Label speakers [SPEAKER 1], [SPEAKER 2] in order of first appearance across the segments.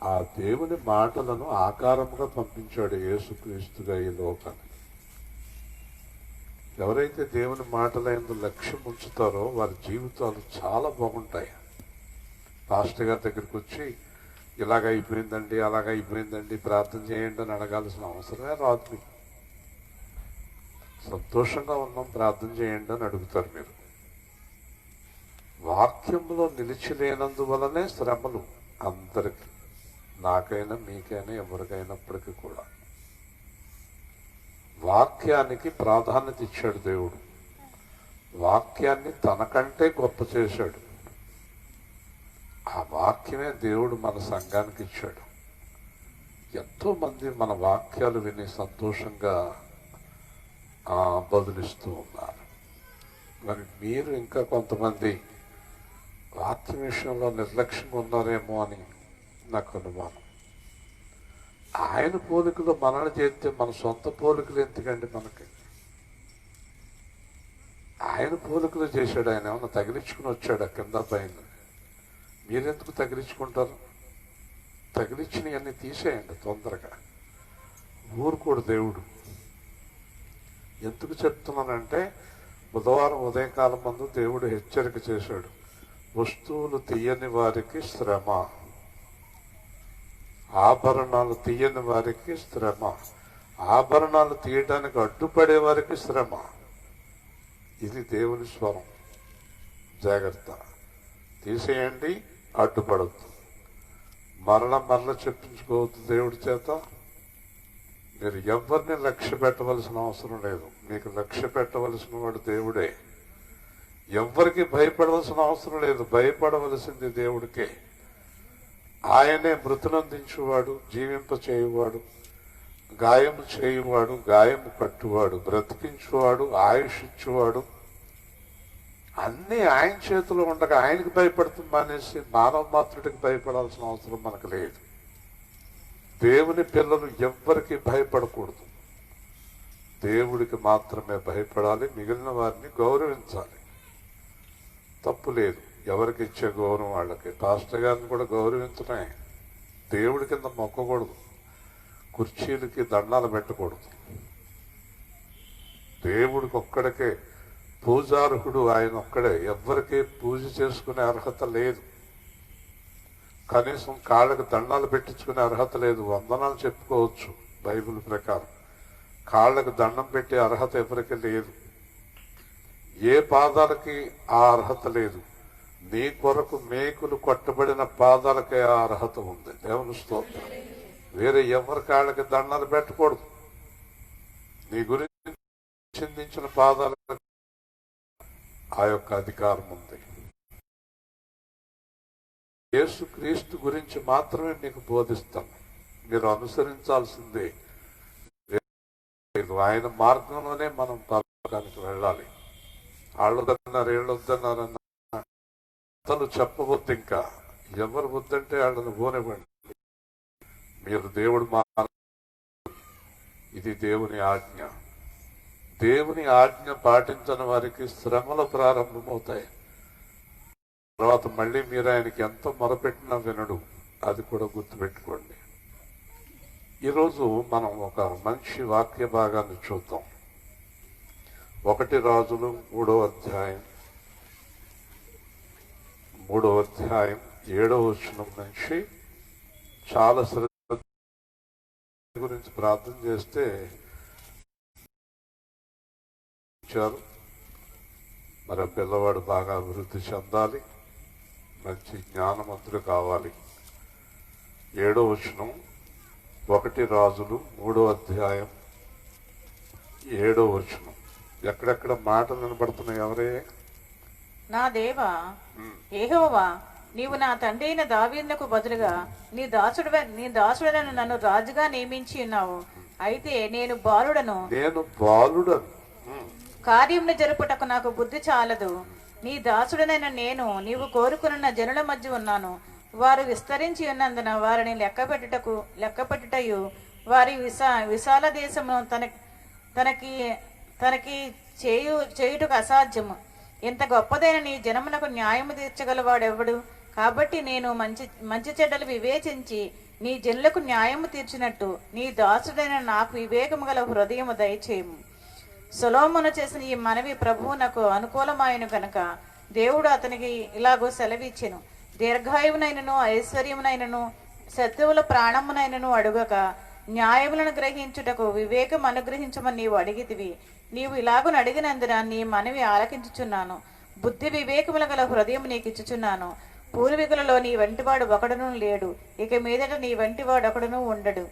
[SPEAKER 1] ఆ దేవుని మాటలను ఆకారముగా పంపించాడు యేసుక్రీస్తుగా ఈ లోకానికి. ఎవరైతే దేవుని మాటలందు లక్ష్యం ఉంచుతారో వారి జీవితాలు చాలా బాగుంటాయి. పాస్టర్ గారి దగ్గరికి వచ్చి ఇలాగ అయిపోయిందండి, అలాగ అయిపోయిందండి, ప్రార్థన చేయండి అని అడగాల్సిన అవసరమే రాదు. మీకు సంతోషంగా ఉన్నాం, ప్రార్థన చేయండి అని అడుగుతారు. మీరు వాక్యంలో నిలిచిలేనందువలనే శ్రమలు అందరికీ, నాకైనా మీకైనా ఎవరికైనప్పటికీ కూడా. వాక్యానికి ప్రాధాన్యత ఇచ్చాడు దేవుడు. వాక్యాన్ని తనకంటే గొప్ప చేశాడు. ఆ వాక్యమే దేవుడు మన సంఘానికి ఇచ్చాడు. ఎంతో మంది మన వాక్యాలు విని సంతోషంగా బదులిస్తూ ఉన్నారు. మరి మీరు ఇంకా కొంతమంది వాక్యం విషయంలో నిర్లక్ష్యంగా ఉన్నారేమో అని నాకు అనుమానం. ఆయన పోలికలు మనల్ని చేస్తే మన సొంత పోలికలు ఎందుకండి మనకి? ఆయన పోలికలు చేశాడు. ఆయన ఏమన్నా తగిలించుకుని వచ్చాడు కింద పైన? మీరెందుకు తగిలించుకుంటారు? తగిలించినవన్నీ తీసేయండి తొందరగా. ఊరుకోడు దేవుడు. ఎందుకు చెప్తున్నానంటే, బుధవారం ఉదయకాలం ముందు దేవుడు హెచ్చరిక చేశాడు. వస్తువులు తీయని వారికి శ్రమ, ఆభరణాలు తీయని వారికి శ్రమ, ఆభరణాలు తీయడానికి అడ్డుపడే వారికి శ్రమ. ఇది దేవుని స్వరం. జాగ్రత్త, తీసేయండి, అడ్డుపడద్దు. మరల చెప్పించుకోవద్దు దేవుడి చేత. మీరు ఎవరిని లక్ష్య పెట్టవలసిన అవసరం లేదు. మీకు లక్ష్య పెట్టవలసిన వాడు దేవుడే. ఎవ్వరికి భయపడవలసిన అవసరం లేదు. భయపడవలసింది దేవుడికే. ఆయనే మృతునందించువాడు, జీవింప చేయువాడు, గాయము చేయువాడు, గాయము కట్టువాడు, బ్రతికించువాడు, ఆయుష్ ఇచ్చువాడు. అన్నీ ఆయన చేతిలో ఉండగా ఆయనకి భయపడుతుంది మానేసి మానవ మాత్రుడికి భయపడాల్సిన అవసరం మనకు లేదు. దేవుని పిల్లలు ఎవ్వరికి భయపడకూడదు. దేవుడికి మాత్రమే భయపడాలి. మిగిలిన వారిని గౌరవించాలి. తప్పు లేదు. ఎవరికి ఇచ్చే గౌరవం వాళ్ళకి. పాస్టర్ గారిని కూడా గౌరవించడమే. దేవుడి కింద మొక్కకూడదు. కుర్చీలకి దండాలు పెట్టకూడదు. దేవుడికి ఒక్కడికే పూజార్హుడు. ఆయన ఒక్కడే. ఎవ్వరికీ పూజ చేసుకునే అర్హత లేదు. కనీసం కాళ్ళకి దండాలు పెట్టించుకునే అర్హత లేదు. వందనాలు చెప్పుకోవచ్చు బైబిల్ ప్రకారం. కాళ్ళకు దండం పెట్టే అర్హత ఎవరికి లేదు. ఏ పాదాలకి ఆ అర్హత లేదు. నీ కొరకు మేకులు కొట్టబడిన పాదాలకే ఆ అర్హత ఉంది. దేవుని స్తోత్రం. వేరే ఎవరి కాళ్ళకి దండాలు పెట్టకూడదు. నీ గురించి చిందించిన పాదాలకు ఆ యొక్క అధికారం ఉంది. యేసుక్రీస్తు గురించి మాత్రమే మీకు బోధిస్తాను. మీరు అనుసరించాల్సిందే. ఆయన మార్గంలోనే మనం పరలోకానికి వెళ్ళాలి. వాళ్ళొద్దన్నారు, వీళ్ళొద్దన్నారన్న అతను చెప్పవద్దు. ఇంకా ఎవరు వద్దంటే వాళ్ళని పోనివ్వండి. మీరు దేవుడు ఇది దేవుని ఆజ్ఞ. దేవుని ఆజ్ఞ పాటించని వారికి శ్రమలు ప్రారంభమవుతాయి. తర్వాత మళ్ళీ మీరు ఆయనకి ఎంత మొరపెట్టినా వినడు. అది కూడా గుర్తుపెట్టుకోండి. ఈరోజు మనం ఒక మంచి వాక్య భాగాన్ని చూద్దాం. 1 రాజులు 3వ అధ్యాయం 7వ వచనం నుంచి చాలా శ్రద్ధ గురించి ప్రార్థన చేస్తే మరి ఆ పిల్లవాడు బాగా అభివృద్ధి చెందాలి, మంచి జ్ఞానవంతుడు కావాలి. 7వ వచనం 1 రాజులు 3వ అధ్యాయం 7వ వచనం. ఎక్కడెక్కడ మాటలు వినపడుతున్నాయి? ఎవరే?
[SPEAKER 2] నా దేవా యెహోవా, నీవు నా తండ్రి అయిన దావీదునకు బదులుగా నీ దాసుడను నన్ను రాజుగా నియమించి ఉన్నావు. అయితే నేను బాలుడను, కార్యమును జరుపుటకు నాకు బుద్ధి చాలదు. నీ దాసుడనైన నేను నీవు కోరుకున్న జనుల మధ్య ఉన్నాను. వారు విస్తరించి ఉన్నందున వారిని లెక్కపెట్టుటయు వారి విశాల దేశమును తనకి చేయుటకు అసాధ్యము. ఇంత గొప్పదైన నీ జనమునకు న్యాయము తీర్చగలవాడెవడు? కాబట్టి నేను మంచి చెడ్డలు వివేచించి నీ జనులకు న్యాయము తీర్చినట్టు నీ దాసుడైన నాకు వివేకము గల హృదయము దయచేయము. సొలొమోను చేసిన ఈ మనవి ప్రభువునకు అనుకూలమాయను గనుక దేవుడు అతనికి ఇలాగో సెలవిచ్చెను. దీర్ఘాయువునైనను ఐశ్వర్యమునైనను శత్రువుల ప్రాణమునైనను అడుగక న్యాయములను గ్రహించుటకు వివేకం అనుగ్రహించమని నీవు అడిగితివి. నీవు ఇలాగును అడిగినందున నీ మనవి ఆలకించుచున్నాను. బుద్ధి వివేకముల గల హృదయం నీకు ఇచ్చుచున్నాను. పూర్వీకులలో నీ వంటివాడు ఒకడును లేడు, ఇక మీదట నీ వంటివాడు ఒకడును ఉండడు.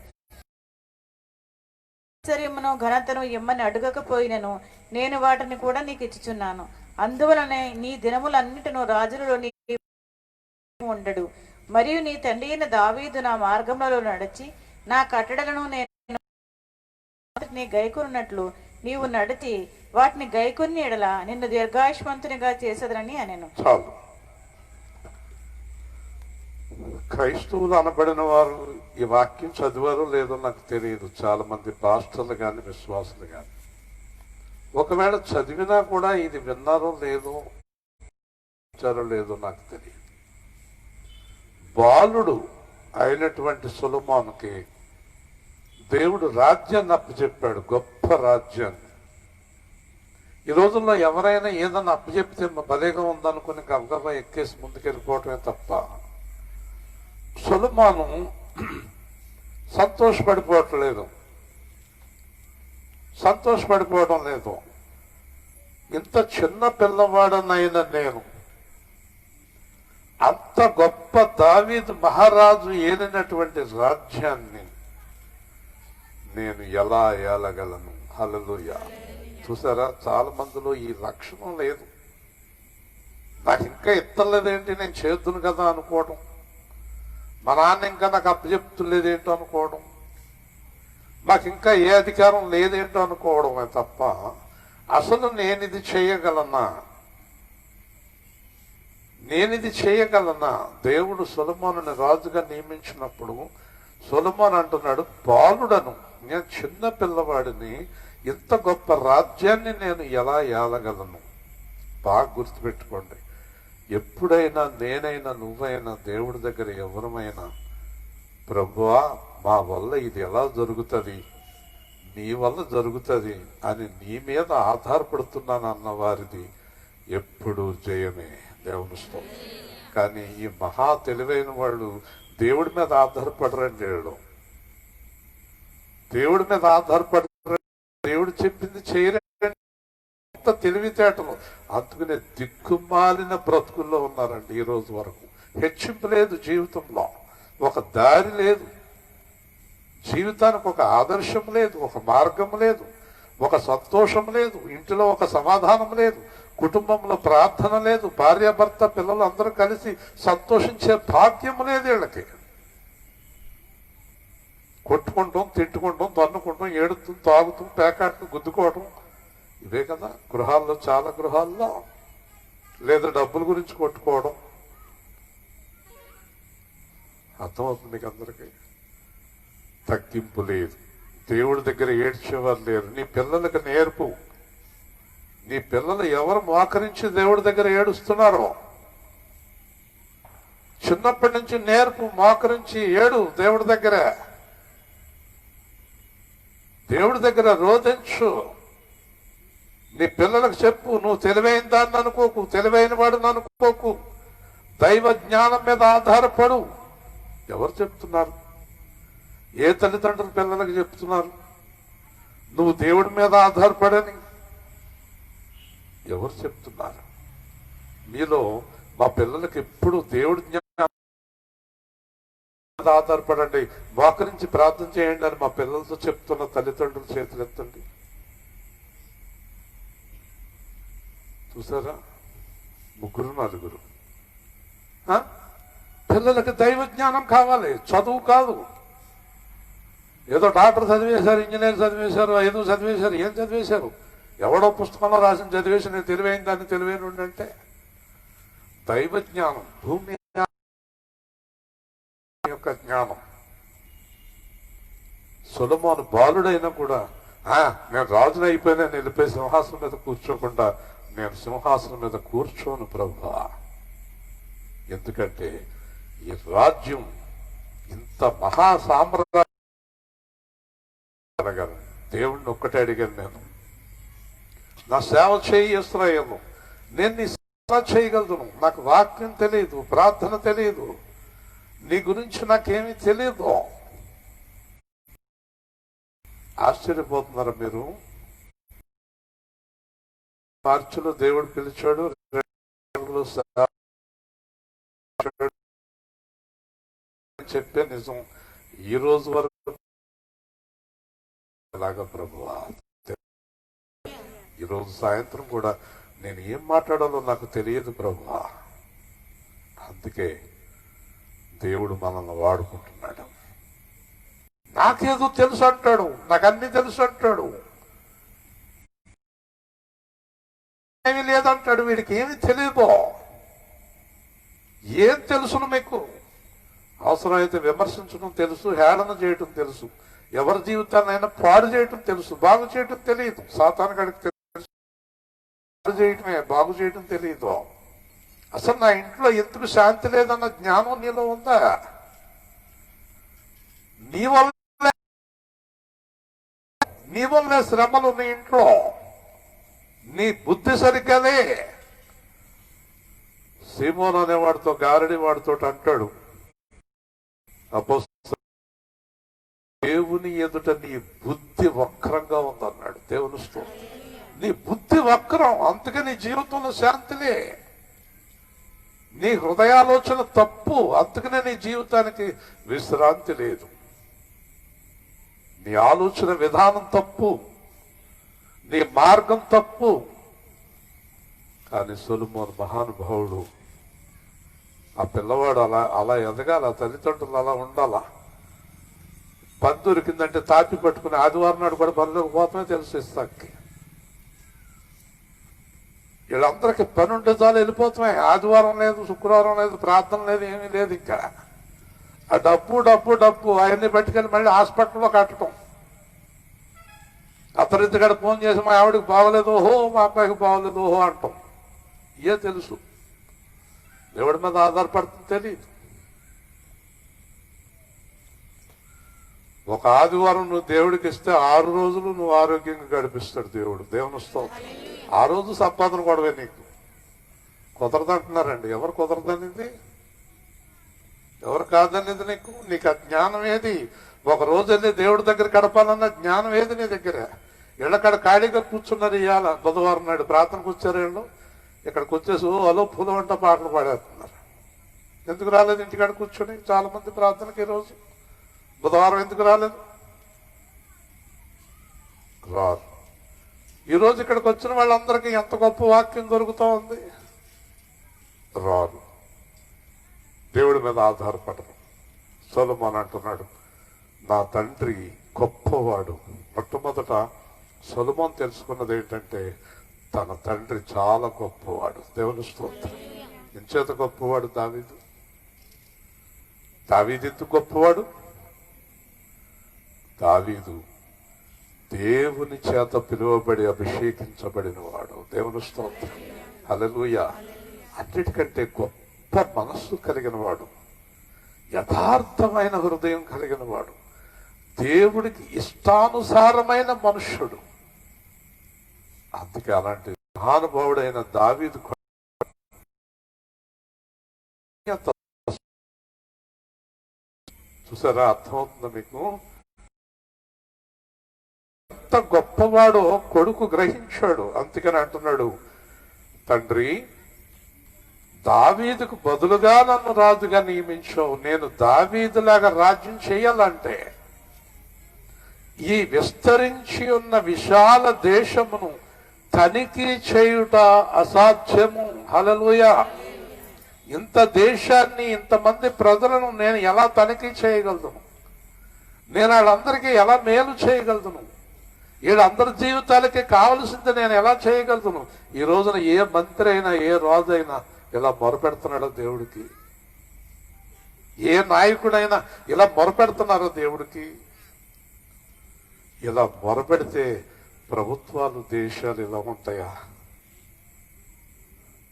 [SPEAKER 2] ఐశ్వర్యమును ఘనతను ఇమ్మని అడగకపోయినను నేను వాటిని కూడా నీకు ఇచ్చుచున్నాను. అందువలనే నీ దినములన్నిటిను రాజులలో నీకు ఉండడు. మరియు నీ తండ్రి అయిన దావీదు నా మార్గములలో నడిచి నా కట్టడలను నేను గైకొన్నట్లు నీవు నడిచి వాటిని గైకొన్ని ఎడల నిన్ను దీర్ఘాయుష్మంతునిగా చేసేదనని అనెను.
[SPEAKER 1] చాలు. క్రైస్తవులు అనబడిన వారు ఈ వాక్యం చదివారో లేదో నాకు తెలియదు. చాలా మంది పాస్టర్లు కానీ విశ్వాసులు కానీ ఒకవేళ చదివినా కూడా ఇది విన్నారో లేదో లేదో నాకు తెలియదు. బాలుడు అయినటువంటి సొలొమోనుకి దేవుడు రాజ్యాన్ని అప్పచెప్పాడు, గొప్ప రాజ్యాన్ని. ఈ రోజుల్లో ఎవరైనా ఏదన్నా అప్పచెప్తే భలేగా ఉందనుకుని గబగబా ఎక్కేసి ముందుకెళ్ళిపోవటమే తప్ప సొలొమోను సంతోషపడిపోవడం లేదు. ఇంత చిన్న పిల్లవాడనైనా నేను అంత గొప్ప దావీదు మహారాజు ఏలినటువంటి రాజ్యాన్ని నేను ఎలా ఏలగలను? హల్లెలూయా. చూసారా, చాలా మందిలో ఈ లక్షణం లేదు. నాకు ఇంకా ఎత్తలేదేంటి, నేను చేద్దును కదా అనుకోవడం, మా నాన్న ఇంకా నాకు అప్పచెప్తులేదేంటో అనుకోవడం, మాకు ఇంకా ఏ అధికారం లేదేంటో అనుకోవడమే తప్ప అసలు నేనిది చేయగలనా? దేవుడు సొలొమోనుని రాజుగా నియమించినప్పుడు సొలొమోను అంటున్నాడు, బాలుడను, నేను చిన్న పిల్లవాడిని, ఇంత గొప్ప రాజ్యాన్ని నేను ఎలా ఏలగలను? బాగా గుర్తుపెట్టుకోండి. ఎప్పుడైనా నేనైనా నువ్వైనా దేవుడి దగ్గర ఎవరమైనా ప్రభువా మా వల్ల ఇది ఎలా జరుగుతుంది, నీ వల్ల జరుగుతుంది అని నీ మీద ఆధారపడుతున్నాను అన్న వారిది ఎప్పుడు జయమే, దేవుని స్తోత్రం. కానీ ఈ మహా తెలివైన వాళ్ళు దేవుడి మీద ఆధారపడరండి. దేవుడి మీద ఆధారపడరు, దేవుడు చెప్పింది చేయరండి. తెలివితేటలు అందుకనే దిక్కుమాలిన బ్రతుకుల్లో ఉన్నారండి ఈ రోజు వరకు. హెచ్చింపు లేదు జీవితంలో, ఒక దారి లేదు, జీవితానికి ఒక ఆదర్శం లేదు, ఒక మార్గం లేదు, ఒక సంతోషం లేదు, ఇంటిలో ఒక సమాధానం లేదు, కుటుంబంలో ప్రార్థన లేదు, భార్యాభర్త పిల్లలు అందరూ కలిసి సంతోషించే భాగ్యం లేదు వీళ్ళకి. కొట్టుకుంటాం, తిట్టుకుంటాం, తన్నుకుంటాం, ఏడుతాం, తాగుతాం, పేకాట్లు, గుద్దుకోవటం, ఇవే కదా గృహాల్లో, చాలా గృహాల్లో. లేదా డబ్బుల గురించి కొట్టుకోవడం. అర్థమవుతుంది మీకు అందరికీ? తగ్గింపు లేదు, దేవుడి దగ్గర ఏడ్చేవారు లేరు. నీ పిల్లలకి నేర్పు. నీ పిల్లలు ఎవరు మోకరించి దేవుడి దగ్గర ఏడుస్తున్నారో చిన్నప్పటి నుంచి నేర్పు. మోకరించి ఏడు దేవుడి దగ్గర, దేవుడి దగ్గర రోధించు. నీ పిల్లలకు చెప్పు, నువ్వు తెలివైన దాన్ని అనుకోకు, తెలివైన వాడిని అనుకోకు, దైవ జ్ఞానం మీద ఆధారపడు. ఎవరు చెప్తున్నారు? ఏ తల్లిదండ్రులు పిల్లలకు చెప్తున్నారు నువ్వు దేవుడి మీద ఆధారపడని? ఎవరు చెప్తున్నారు? మీలో మా పిల్లలకి ఎప్పుడు దేవుడి జ్ఞానం మీద ఆధారపడండి, మోకరించి ప్రార్థన చేయండి అని మా పిల్లలతో చెప్తున్న తల్లిదండ్రులు చేతులు ఎత్తండి. చూసారా? 3 4. పిల్లలకి దైవ జ్ఞానం కావాలి, చదువు కాదు. ఏదో డాక్టర్ చదివేశారు, ఇంజనీర్ చదివేశారు, ఏదో చదివేశారు. ఏం చదివేశారు? ఎవడో పుస్తకంలో రాసిన చదివేసి నేను తెలివైన దాన్ని తెలివైన అంటే దైవ జ్ఞానం, భూమి యొక్క జ్ఞానం. సొలొమోను బాలుడైనా కూడా నేను రాజుని అయిపోయినా వెళ్ళిపోయి సింహాసనం మీద కూర్చోకుండా నేను సింహాసనం మీద కూర్చోను ప్రభువా, ఎందుకంటే ఈ రాజ్యం ఇంత మహాసామ్రాజ్యం. దేవుణ్ణి ఒక్కటే అడిగాను, నేను నా సేవ చేయి ఇశ్రాయేలు, నేను నీ సేవ చేయగలను, నాకు వాక్యం తెలియదు, ప్రార్థన తెలియదు, నీ గురించి నాకేమీ తెలియదు. ఆశ్చర్యపోతున్నారా మీరు? మార్చిలో దేవుడు పిలిచాడు, చెప్పే నిజం ఈ రోజు వరకు అలాగా ప్రభువా. ఈరోజు సాయంత్రం కూడా నేను ఏం మాట్లాడాలో నాకు తెలియదు ప్రభువా. అందుకే దేవుడు మనల్ని వాడుకుంటున్నాడు. నాకేదో తెలుసు అంటాడు, నాకు అన్ని తెలుసు అంటాడు, ఏమీ లేదంటాడు. వీడికి ఏమి తెలియదు. ఏం తెలుసును మీకు? అవసరమైతే విమర్శించడం తెలుసు, హేళన చేయటం తెలుసు, ఎవరి జీవితాన్నైనా పాడు చేయటం తెలుసు, బాగు చేయటం తెలియదు. సాతానుగాడికి తెలుసు పాడు చేయటమే, బాగు చేయటం తెలియదు. అసలు నా ఇంట్లో ఎందుకు శాంతి లేదన్న జ్ఞానం నీలో ఉందా? నీ వల్లే శ్రమలు నీ ఇంట్లో, నీ బుద్ధి సరిగ్గానే. సీమోన్ అనేవాడితో, గారడి వాడితో అంటాడు, దేవుని ఎదుట నీ బుద్ధి వక్రంగా ఉందన్నాడు. దేవుని స్తోత్రం. నీ బుద్ధి వక్రం, అందుకే నీ జీవితంలో శాంతిలే. నీ హృదయాలోచన తప్పు, అందుకనే నీ జీవితానికి విశ్రాంతి లేదు. నీ ఆలోచన విధానం తప్పు, నీ మార్గం తప్పు. కానీ సొలొమోను మహానుభావుడు, ఆ పిల్లవాడు అలా ఎదగాల, తల్లిదండ్రులు అలా ఉండాలా. పని దొరికిందంటే తాపి పట్టుకుని ఆదివారం నాడు కూడా పనిలోకి పోతామే తెలుసు. ఇస్తాకి వీళ్ళందరికీ పని ఉంటే చాలు వెళ్ళిపోతామే. ఆదివారం లేదు, శుక్రవారం లేదు, ప్రార్థన లేదు, ఏమీ లేదు. ఇంకా ఆ డబ్బు డబ్బు డబ్బు అవన్నీ పట్టుకెళ్ళి మళ్ళీ హాస్పిటల్లో కట్టడం. అతనింటికాడ ఫోన్ చేసి మా ఆవిడకి బాగలేదు, ఓహో, మా అబ్బాయికి బాగలేదు, ఓహో అంటాం. ఏ తెలుసు? ఎవడి మీద ఆధారపడుతుంది తెలియదు. ఒక ఆదివారం నువ్వు దేవుడికి ఇస్తే 6 రోజులు నువ్వు ఆరోగ్యంగా గడిపిస్తాడు దేవుడు. దేవుని స్తోత్రం. ఆ రోజు సంపాదన గొడవే నీకు. కుదరదంటున్నారండి. ఎవరు కుదరదనిది? ఎవరు కాదనేది నీకు? నీకు ఆ జ్ఞానం ఏది? ఒక రోజు వెళ్ళి దేవుడి దగ్గర గడపాలన్న జ్ఞానం ఏది నీ దగ్గర? ఇళ్ళకాడ ఖాళీగా కూర్చున్నారు. ఇవాళ బుధవారం నాడు ప్రార్థనకు వచ్చారు వీళ్ళు. ఇక్కడికి వచ్చేసి అలో పూల వంట పాటలు పాడేస్తున్నారు. ఎందుకు రాలేదు ఇంటికాడ కూర్చొని? చాలా మంది ప్రార్థనకి ఈరోజు బుధవారం ఎందుకు రాలేదు? రారు. ఈరోజు ఇక్కడికి వచ్చిన వాళ్ళందరికీ ఎంత గొప్ప వాక్యం దొరుకుతూ ఉంది. రారు. దేవుడి మీద ఆధారపడరు. సొలొమోను అంటున్నాడు, నా తండ్రి గొప్పవాడు. మొట్టమొదట సొలొమోను తెలుసుకున్నది ఏంటంటే, తన తండ్రి చాలా గొప్పవాడు. దేవుని స్తోత్రం. ఎంచేత గొప్పవాడు దావీదు? దావీదు ఎందుకు గొప్పవాడు? దావీదు దేవుని చేత పిలువబడి అభిషేకించబడిన వాడు. దేవుని స్తోత్రం. హల్లెలూయా. అన్నిటికంటే గొప్ప మనస్సు కలిగిన వాడు, యథార్థమైన హృదయం కలిగిన వాడు, దేవుడికి ఇష్టానుసారమైన మనుష్యుడు. అందుకే అలాంటి మహానుభావుడైన దావీదు చూసారా? అర్థమవుతుందా మీకు? ఎంత గొప్పవాడో కొడుకు గ్రహించాడు. అందుకని అంటున్నాడు, తండ్రి, దావీదుకు బదులుగా నన్ను రాజుగా నియమించావు. నేను దావీదులాగా రాజ్యం చేయాలంటే ఈ విస్తరించి ఉన్న విశాల దేశమును తనిఖీ చేయుట అసాధ్యము. హల్లెలూయా. ఇంత దేశాన్ని, ఇంతమంది ప్రజలను నేను ఎలా తనిఖీ చేయగలను? నేను వాళ్ళందరికీ ఎలా మేలు చేయగలను? వీళ్ళందరి జీవితాలకి కావలసింది నేను ఎలా చేయగలను? ఈ రోజున ఏ మంత్రి అయినా, ఏ రాజు అయినా ఇలా మొరపెడుతున్నాడో దేవుడికి? ఏ నాయకుడైనా ఇలా మొరపెడుతున్నారో దేవుడికి? ఇలా మొరపెడితే ప్రభుత్వాలు, దేశాలు ఇలా ఉంటాయా?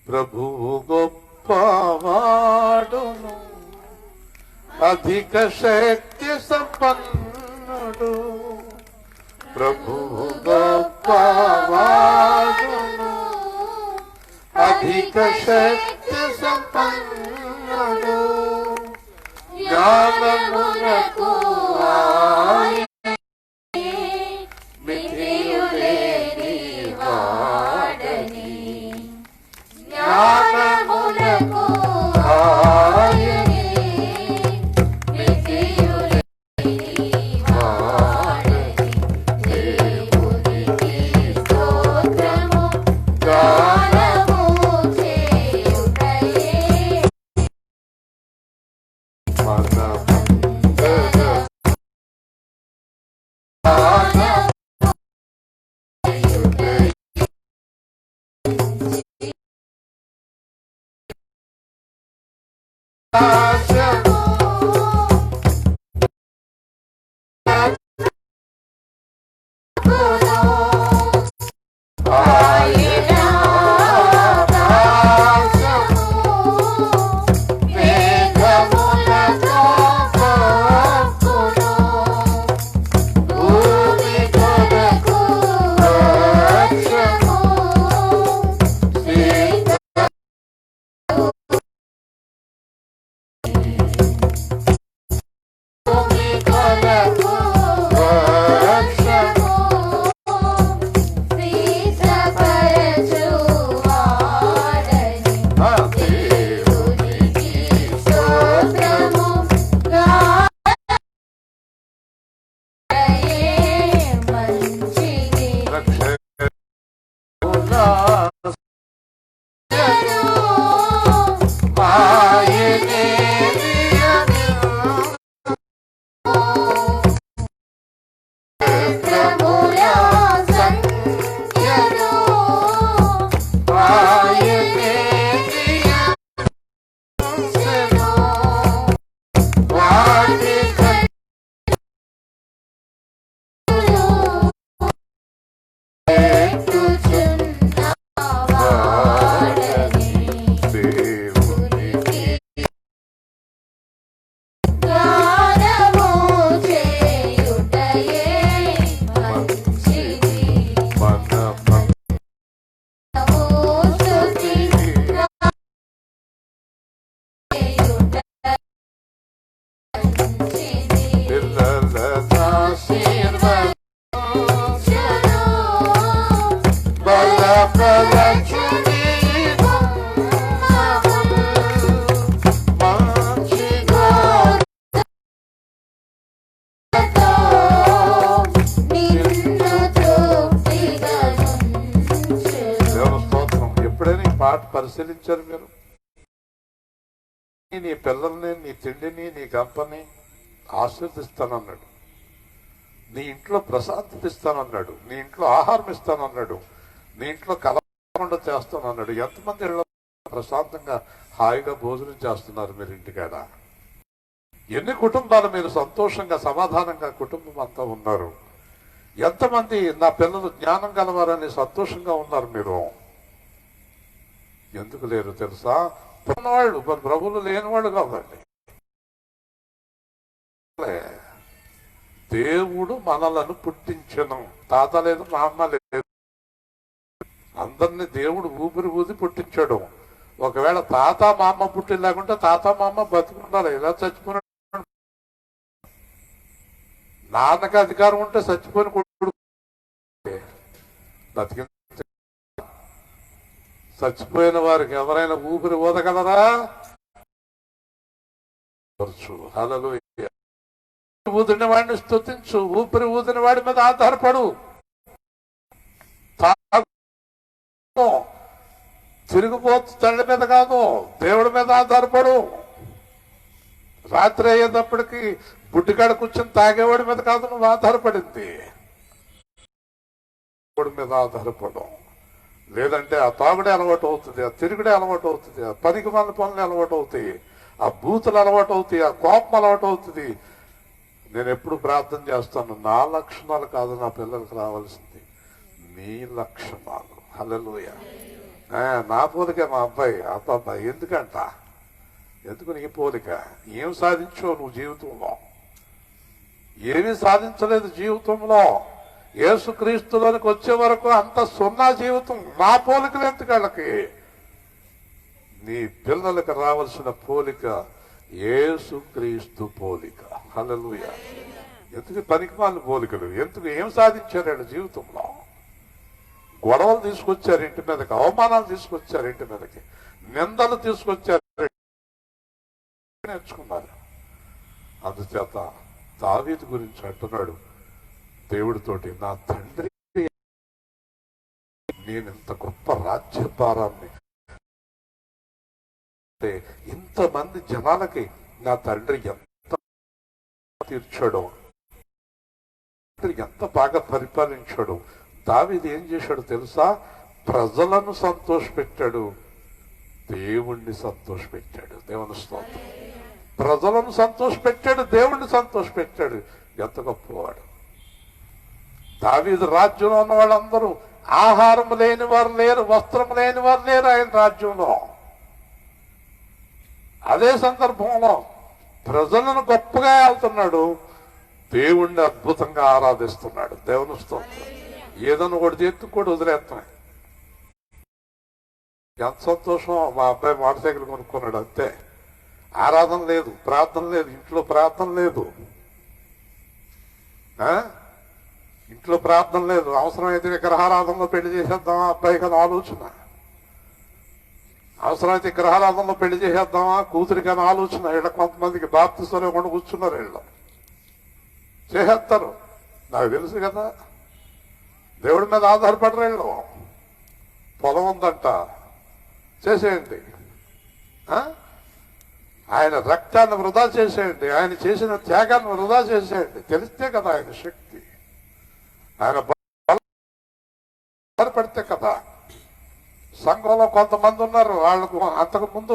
[SPEAKER 1] ప్రభువు గొప్ప గొప్పవాడును, అధిక శక్తి సంపన్నుడు. ప్రభువు గొప్పవాడును, అధిక శక్తి సంపన్నుడు. జ్ఞానమునకు మితియులేని వాడని, జ్ఞానమునకు పాట పరిశీలించారు మీరు? నీ పిల్లల్ని, నీ తిండిని, నీ గంపని ఆశీర్దిస్తానన్నాడు. నీ ఇంట్లో ప్రశాంతత ఇస్తానన్నాడు. నీ ఇంట్లో ఆహారం ఇస్తానన్నాడు. నీ ఇంట్లో కలవకుండా చేస్తానన్నాడు. ఎంతమంది ఇళ్ళ ప్రశాంతంగా హాయిగా భోజనం చేస్తున్నారు మీరు ఇంటికాడ? ఎన్ని కుటుంబాలు మీరు సంతోషంగా సమాధానంగా కుటుంబం అంతా ఉన్నారు? ఎంతమంది నా పిల్లలు జ్ఞానం గలవారని సంతోషంగా ఉన్నారు మీరు? ఎందుకు లేరు తెలుసా? ఉన్నవాళ్ళు ప్రభువులు లేనివాళ్ళు కాదండి. దేవుడు మనలను పుట్టించను. తాత లేదు, మా అమ్మ లేదు, అందరినీ దేవుడు ఊపిరి ఊది పుట్టించాడు. ఒకవేళ తాత మా అమ్మ పుట్టి లేకుంటే తాత మా అమ్మ బతుకున్నారు. ఇలా చచ్చిపోయిన నాన్నకి అధికారం ఉంటే చచ్చిపోయిన కొడుకు బతికి, చచ్చిపోయిన వారికి ఎవరైనా ఊపిరి ఊదగలరా? హల్లెలూయా. ఊదిన వాడిని స్తుతించు, ఊపిరి ఊదిన వాడి మీద ఆధారపడు. తిరిగిపోతు తల్లి మీద కాదు, దేవుడి మీద ఆధారపడు. రాత్రి అయ్యేటప్పటికి బుడ్డికాడ కూర్చొని తాగేవాడి మీద కాదు నువ్వు ఆధారపడింది, దేవుడి మీద ఆధారపడు. లేదంటే ఆ తాగుడే అలవాటు అవుతుంది, ఆ తిరుగుడే అలవాటు అవుతుంది, ఆ పనికి మన పనులు అలవాటు అవుతాయి, ఆ బూతులు అలవాటు అవుతాయి, ఆ కోపం అలవాటు అవుతుంది. నేను ఎప్పుడు ప్రార్థన చేస్తాను, నా లక్షణాలు కాదు నా పిల్లలకు రావాల్సింది, నీ లక్షణాలు. హల్లెలూయా. నా పోలికే మా అబ్బాయి అబ్బాయి ఎందుకంట, ఎందుకు నీ పోలిక? ఏం సాధించావు నువ్వు జీవితంలో? ఏమీ సాధించలేదు జీవితంలో. యేసుక్రీస్తులోనికి వచ్చే వరకు అంత సున్నా జీవితం. నా పోలికలు ఎందుకు వాళ్ళకి? నీ పిల్లలకు రావాల్సిన పోలిక యేసుక్రీస్తు పోలిక. హల్లెలూయా. ఎందుకు పనికిమాలిన పోలికలు? ఎందుకు? ఏం సాధించారు వాళ్ళ జీవితంలో? గొడవలు తీసుకొచ్చారు ఇంటి మీదకి, అవమానాలు తీసుకొచ్చారు ఇంటి మీదకి, నిందలు తీసుకొచ్చారు, నేర్చుకున్నారు. అందుచేత దావీదు గురించి అంటున్నాడు దేవుడితోటి, నా తండ్రి నేను ఇంత గొప్ప రాజ్యభారాన్ని ఇంతమంది జనాలకి నా తండ్రి ఎంత తీర్చాడో, ఎంత బాగా పరిపాలించాడు. దావీదు ఏం చేశాడు తెలుసా? ప్రజలను సంతోషపెట్టాడు, దేవుణ్ణి సంతోషపెట్టాడు. దేవుని స్తోత్రం. ప్రజలను సంతోషపెట్టాడు, దేవుణ్ణి సంతోషపెట్టాడు. ఎంత గొప్పవాడు. దావీదు రాజ్యంలో ఉన్న వాళ్ళందరూ ఆహారం లేని వారు లేరు, వస్త్రం లేని వారు లేరు ఆయన రాజ్యంలో. అదే సందర్భంలో ప్రజలను గొప్పగా వెళ్తున్నాడు, దేవుణ్ణి అద్భుతంగా ఆరాధిస్తున్నాడు. దేవుని స్తోత్రం. ఏదన్నా ఒకటి ఎత్తు కూడా వదిలేస్తాం. ఎంత సంతోషం. మా అబ్బాయి మోటార్ సైకిల్ కొనుక్కున్నాడు, అంతే. ఆరాధన లేదు, ప్రార్థన లేదు, ఇంట్లో ప్రార్థన లేదు, ఇంట్లో ప్రార్థన లేదు. అవసరమైతే విగ్రహారాధనలో పెళ్లి చేసేద్దామా అబ్బాయికి అని ఆలోచన, అవసరమైతే విగ్రహారాధనలో పెళ్లి చేసేద్దామా కూతురికి అని ఆలోచన. వీళ్ళ కొంతమందికి బాప్తిస్తూనే కొండ కూర్చున్నారు, వీళ్ళు చేసేస్తారు. నాకు తెలుసు కదా, దేవుడి మీద ఆధారపడరు వీళ్ళు. పొలం ఉందంట, చేసేయండి. ఆయన రక్తాన్ని వృధా చేసేయండి, ఆయన చేసిన త్యాగాన్ని వృధా చేసేయండి. తెలిస్తే కదా ఆయన శక్తి, ఆయన పడితే కదా. సంఘంలో కొంతమంది ఉన్నారు, వాళ్ళకు అంతకు ముందు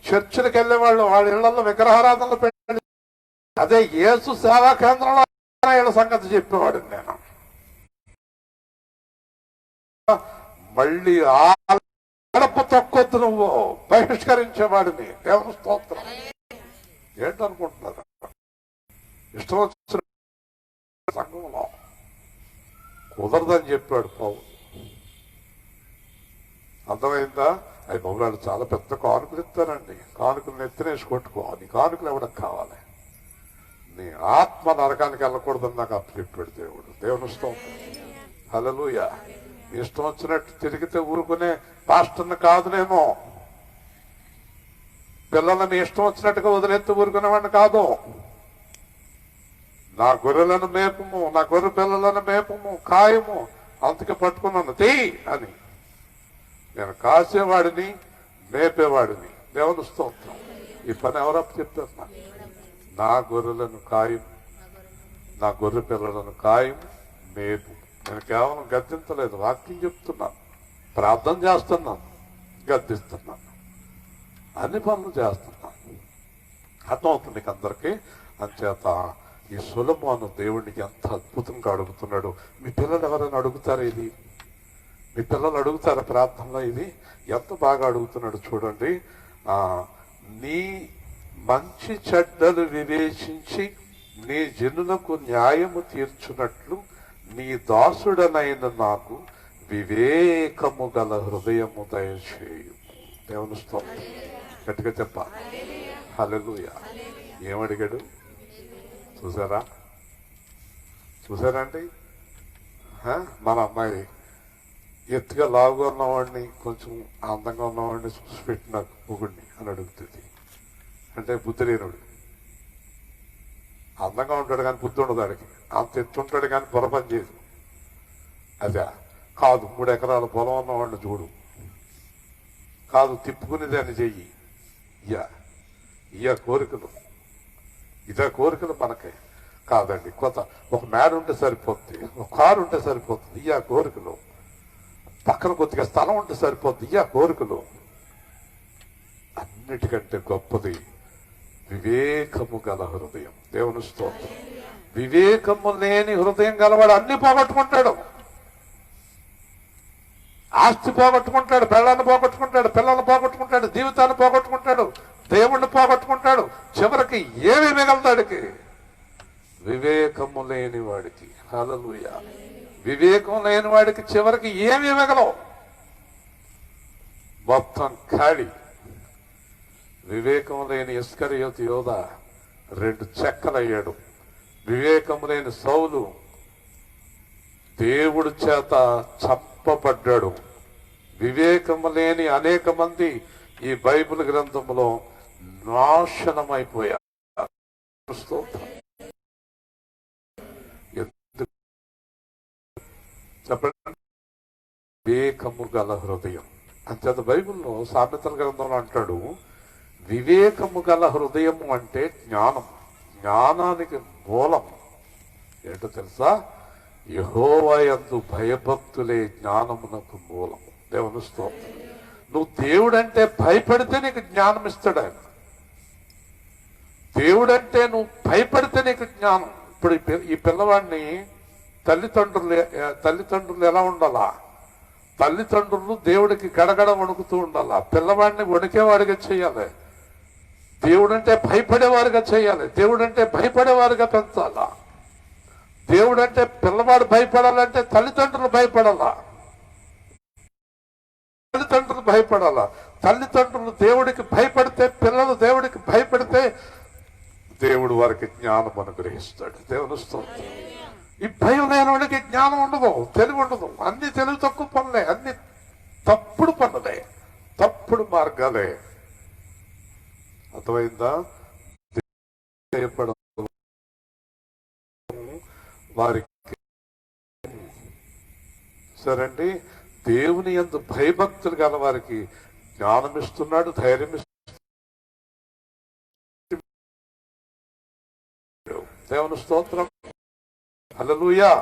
[SPEAKER 1] చర్చిలకు వెళ్ళే వాళ్ళు, వాళ్ళ ఇళ్లలో విగ్రహారాధనలు పెట్టి, అదే యేసు సేవా కేంద్రంలో వీళ్ళ సంగతి చెప్పేవాడు నేను. మళ్ళీ గడప తొక్కొద్దు నువ్వు, బహిష్కరించేవాడిని. దేవుని స్తోత్రం. ఏంటనుకుంటున్నారు? ఇష్టం వచ్చిన సంఘంలో కుదరదని చెప్పాడు పౌలు. అర్థమైందా? అవి బొమ్మలాడు చాలా పెద్ద కానుకలు ఇస్తానండి, కానుకలు ఎత్తినేసి కొట్టుకోవాలి. కానుకలు ఎవరికి కావాలి? నీ ఆత్మ నరకానికి వెళ్ళకూడదని నాకు అప్పు చెప్పాడు దేవుడు. దేవుని స్తోత్రం. హల్లెలూయా. ఇష్టం వచ్చినట్టు తిరిగితే ఊరుకునే పాస్టర్ని కాదునేమో, పిల్లలని ఇష్టం వచ్చినట్టుగా వదిలేస్తే ఊరుకునేవాడిని కాదు. నా గొర్రెలను మేపము, నా గొర్రె పిల్లలను మేపము, కాయము, అందుకే పట్టుకున్నాను తీ అని. నేను కాసేవాడిని, మేపేవాడిని. దేవుని స్తోత్రం. ఈ పని ఎవరప్పు చెప్పారు? నా గొర్రెలను కాయం, నా గొర్రె పిల్లలను కాయం, మేపు. నేను కేవలం గద్దించలేదు, వాక్యం చెప్తున్నాను, ప్రార్థన చేస్తున్నాను, గద్దిస్తున్నాను, అన్ని పనులు చేస్తున్నాను. అర్థమవుతుంది మీకు అందరికీ. అంచేత ఈ సొలొమోను దేవుడికి ఎంత అద్భుతంగా అడుగుతున్నాడు. మీ పిల్లలు ఎవరైనా అడుగుతారా ఇది? మీ పిల్లలు అడుగుతారా ప్రార్థనలో ఇది? ఎంత బాగా అడుగుతున్నాడు చూడండి. నీ మంచి చెడ్డలు వివేచించి నీ జనులకు న్యాయము తీర్చున్నట్లు నీ దాసుడనైన నాకు వివేకము గల హృదయము దయచేయు. దేవుని స్తోత్రం. గట్టిగా చెప్పాలి. హల్లెలూయా. ఏమడిగాడు చూసారా? చూసారండి? మన అమ్మాయి ఎత్తుగా లావుగా ఉన్నవాడిని, కొంచెం అందంగా ఉన్నవాడిని చూసి పెట్టిన మొగుడిని అని అడుగుతుంది. అంటే బుద్ధి లేనుడు. అందంగా ఉంటాడు కానీ బుద్ధి ఉండదు వాడికి. అంత ఎత్తుంటాడు కానీ పొరపని చేయదు. అదే కాదు, 3 ఎకరాల పొలం ఉన్నవాడిని చూడు, కాదు తిప్పుకునేది అని చెయ్యి. ఇయ్య కోరికలు, ఇదే కోరికలు మనకి కాదండి. ఒక మేడ ఉంటే సరిపోద్ది, ఒక కారు ఉంటే సరిపోతుంది, ఇయ్య కోరికలు. పక్కన కొద్దిగా స్థలం ఉంటే సరిపోద్ది, ఇయ్య కోరికలు. అన్నిటికంటే గొప్పది వివేకము గల హృదయం. దేవుని స్తోత్రం. వివేకము లేని హృదయం గలవాడు అన్ని పోగొట్టుకుంటాడు. ఆస్తి పోగొట్టుకుంటాడు, పెళ్ళాన్ని పోగొట్టుకుంటాడు, పిల్లల్ని పోగొట్టుకుంటాడు, జీవితాన్ని పోగొట్టుకుంటాడు, దేవుణ్ణి పోగొట్టుకుంటాడు. చివరికి ఏమి మిగలదాడికి? వివేకము లేని వాడికి. హల్లెలూయా. వివేకం లేని వాడికి చివరికి ఏమి మిగలవు, మొత్తం ఖాళీ. వివేకం లేని ఇస్కరియోతు యోధ 2 చెక్కలయ్యాడు. వివేకం లేని సౌలు దేవుడి చేత చంపబడ్డాడు. వివేకము లేని అనేక మంది ఈ బైబిల్ గ్రంథంలో నాశనమైపోయారు. చెప్పండి, వివేకము గల హృదయం. అంతేత బైబిల్లో సామెతల గ్రంథంలో అంటాడు, వివేకము గల హృదయము అంటే జ్ఞానం. జ్ఞానానికి మూలం ఏంటో తెలుసా? యెహోవా యందు భయభక్తులే జ్ఞానమునకు మూలం. దేవుని స్తోత్రం. నువ్వు దేవుడంటే భయపడితే నీకు జ్ఞానం ఇస్తాడు ఆయన. దేవుడంటే నువ్వు భయపడితే నీకు జ్ఞానం. ఇప్పుడు ఈ పిల్లవాడిని తల్లిదండ్రులు ఎలా ఉండాలా? తల్లిదండ్రులు దేవుడికి గడగడ వణుకుతూ ఉండాలా. పిల్లవాడిని వణికేవాడిగా చేయాలి. దేవుడంటే భయపడేవారుగా చేయాలి. దేవుడంటే భయపడేవారుగా పెంచాలా. దేవుడంటే పిల్లవాడు భయపడాలంటే తల్లిదండ్రులు భయపడాలా. తల్లిదండ్రులు భయపడాలా. తల్లిదండ్రులు దేవుడికి భయపడితే, పిల్లలు దేవుడికి భయపడితే దేవుడు వారికి జ్ఞానం అనుగ్రహిస్తాడు. దేవుని స్తోత్రం. ఈ భయం లేని వాడికి జ్ఞానం ఉండదు, తెలివి ఉండదు. అన్ని తెలివి తక్కువ పనులే, అన్ని తప్పుడు పనులే, తప్పుడు మార్గాలే. అర్థమైందా? వారికి సరండి, దేవుని యందు భయభక్తులు గల వారికి జ్ఞానం ఇస్తున్నాడు, ధైర్యం ఇస్తున్నాడు. దేవుని స్తోత్రం. హల్లెలూయా.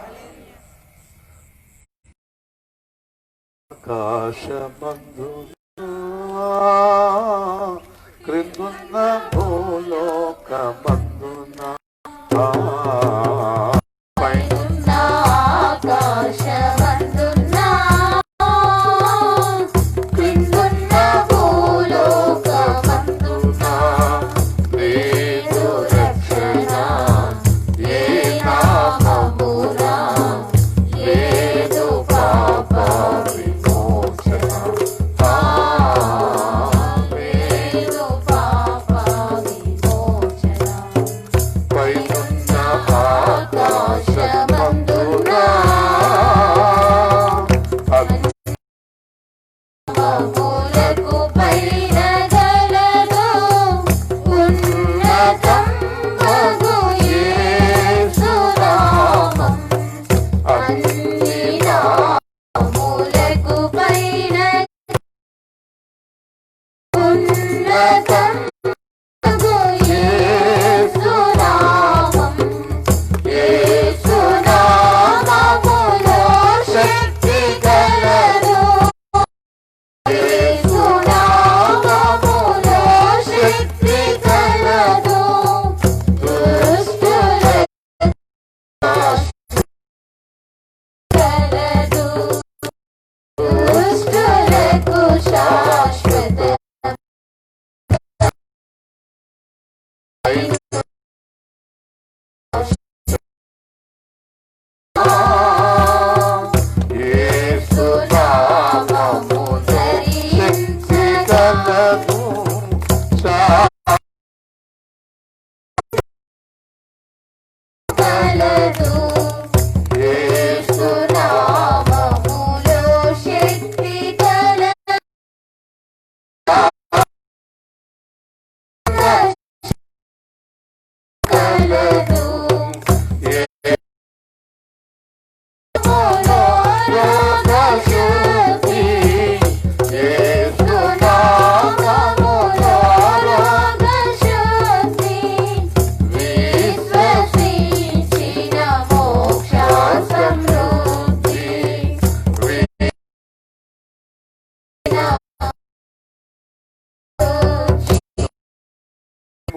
[SPEAKER 1] ఆకాశమందు క్రిందున్న భూలోకమందున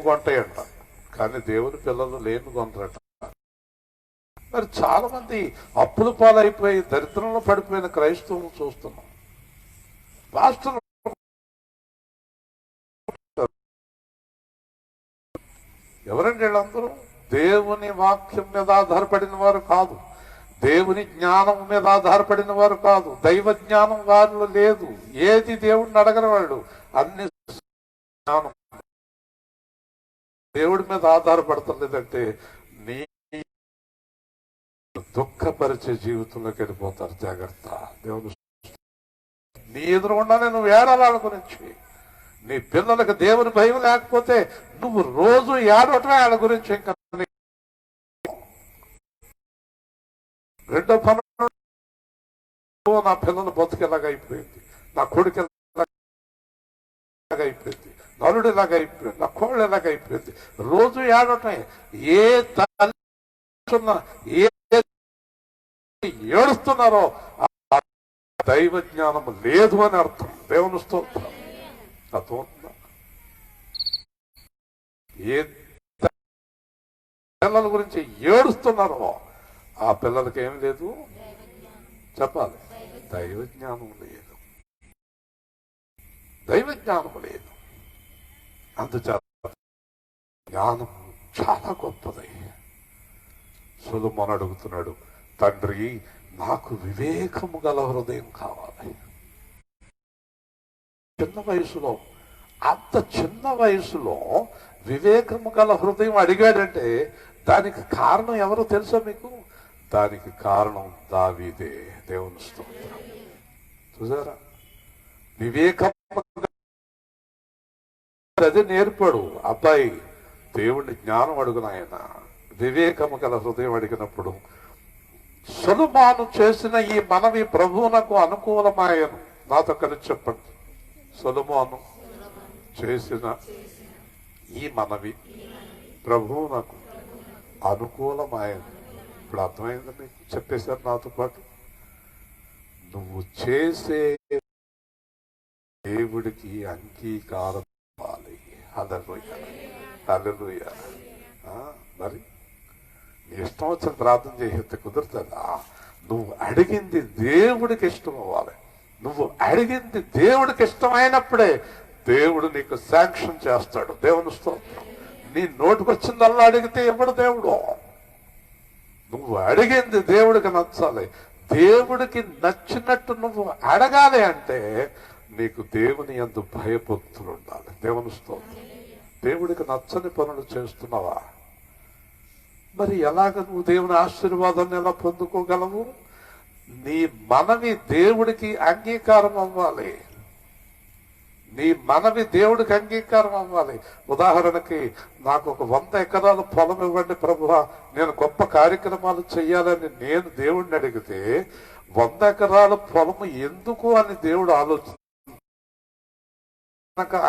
[SPEAKER 1] కొంటాయంట, కానీ దేవుని పిల్లలు లేని కొంటారట. మరి చాలా మంది అప్పుల పాలైపోయి దరిద్రంలో పడిపోయిన క్రైస్తవులు చూస్తున్నాం. పాస్టర్ ఎవరండి వీళ్ళందరూ? దేవుని వాక్యం మీద ఆధారపడిన వారు కాదు, దేవుని జ్ఞానం మీద ఆధారపడిన వారు కాదు, దైవ జ్ఞానం వారిలో లేదు. ఏది దేవుడిని అడగని వాళ్ళు, అన్ని జ్ఞానం దేవుడి మీద ఆధారపడతలేదంటే నీ దుఃఖపరిచే జీవితంలోకి వెళ్ళిపోతారు. జాగ్రత్త. దేవుడు నీ ఎదురుగుండానే నువ్వు ఏడాలి వాళ్ళ గురించి. నీ పిల్లలకు దేవుని భయం లేకపోతే నువ్వు రోజు ఏడవటమే వాళ్ళ గురించి. ఇంకా రెండో పని, నా పిల్లల బతుకు ఎలాగైపోయింది, నా కొడుకు ఎలాగైపోయింది, నలుడు ఎలాగైపోయింది, నా కోళ్ళు ఎలాగైపోయింది, రోజు ఏడవటమే. ఏ ఏ ఏడుస్తున్నారో దైవ జ్ఞానం లేదు అని అర్థం. దేవుని స్తోత్రం. అర్థమవుతుందా? ఏ పిల్లల గురించి ఏడుస్తున్నారో ఆ పిల్లలకి ఏం లేదు చెప్పాలి. దైవ జ్ఞానం లేదు, దైవ జ్ఞానం లేదు. అందుచేత జ్ఞానం చాలా గొప్పది. సొలొమోను అడుగుతున్నాడు, తండ్రి నాకు వివేకము గల హృదయం కావాలి. చిన్న వయసులో, అంత చిన్న వయసులో వివేకము గల హృదయం అడిగాడంటే దానికి కారణం ఎవరో తెలుసా మీకు? దానికి కారణం దావీదే. దేవుని స్తోత్రం. చూసారా? వివేకం అది నేర్పాడు అబ్బాయి. దేవుణ్ణి జ్ఞానం అడుగున ఆయన వివేకము గల హృదయం అడిగినప్పుడు సొలొమోను చేసిన ఈ మనవి ప్రభువునకు అనుకూలమాయను. నాతో కలిసి చెప్పండి. సొలొమోను చేసిన ఈ మనవి ప్రభువునకు అనుకూలమాయను. ఇప్పుడు అర్థమైంది మీకు? చెప్పేశారు నాతో పాటు. నువ్వు చేసే దేవుడికి అంగీకారం ఇవ్వాలి. హల్లెలూయా, హల్లెలూయా. మరి నీ ఇష్టం వచ్చిన ప్రార్థన చేసేస్తే కుదురుతుందా? నువ్వు అడిగింది దేవుడికి ఇష్టం అవ్వాలి. నువ్వు అడిగింది దేవుడికి ఇష్టమైనప్పుడే దేవుడు నీకు శాంక్షన్ చేస్తాడు. దేవుని స్తోత్రం. నీ నోటికొచ్చిందల్లా అడిగితే ఇవ్వడు దేవుడు. నువ్వు అడిగింది దేవుడికి నచ్చాలి. దేవుడికి నచ్చినట్టు నువ్వు అడగాలి అంటే నీకు దేవుని యందు భయభక్తులు ఉండాలి. దేవుని స్తోత్రం. దేవుడికి నచ్చని పనులు చేస్తున్నావా? మరి ఎలాగ నువ్వు దేవుని ఆశీర్వాదాన్ని ఎలా పొందుకోగలవు? నీ మనవి దేవుడికి అంగీకారం అవ్వాలి. నీ మనవి దేవుడికి అంగీకారం అవ్వాలి. ఉదాహరణకి నాకు ఒక 100 ఎకరాల పొలం ఇవ్వండి ప్రభువా, నేను గొప్ప కార్యక్రమాలు చెయ్యాలని నేను దేవుడిని అడిగితే 100 ఎకరాల పొలం ఎందుకు అని దేవుడు ఆలోచన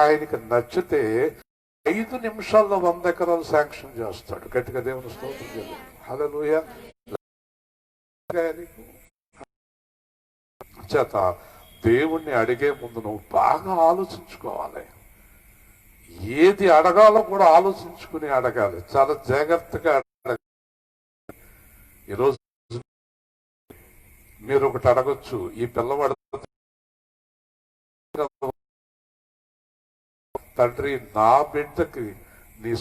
[SPEAKER 1] ఆయనకి నచ్చితే 5 నిమిషాల్లో 100 ఎకరాలు శాంక్షన్ చేస్తాడు. గట్టిగా దేవుని స్తోత్రం చేయాలి. హల్లెలూయా. చేత దేవుణ్ణి అడిగే ముందు నువ్వు బాగా ఆలోచించుకోవాలి. ఏది అడగాలో కూడా ఆలోచించుకుని అడగాలి. చాలా జాగ్రత్తగా అడగాలి. ఈరోజు మీరు ఒకటి అడగొచ్చు, ఈ పిల్లవాడు తండ్రి నా బిడ్డకి నీ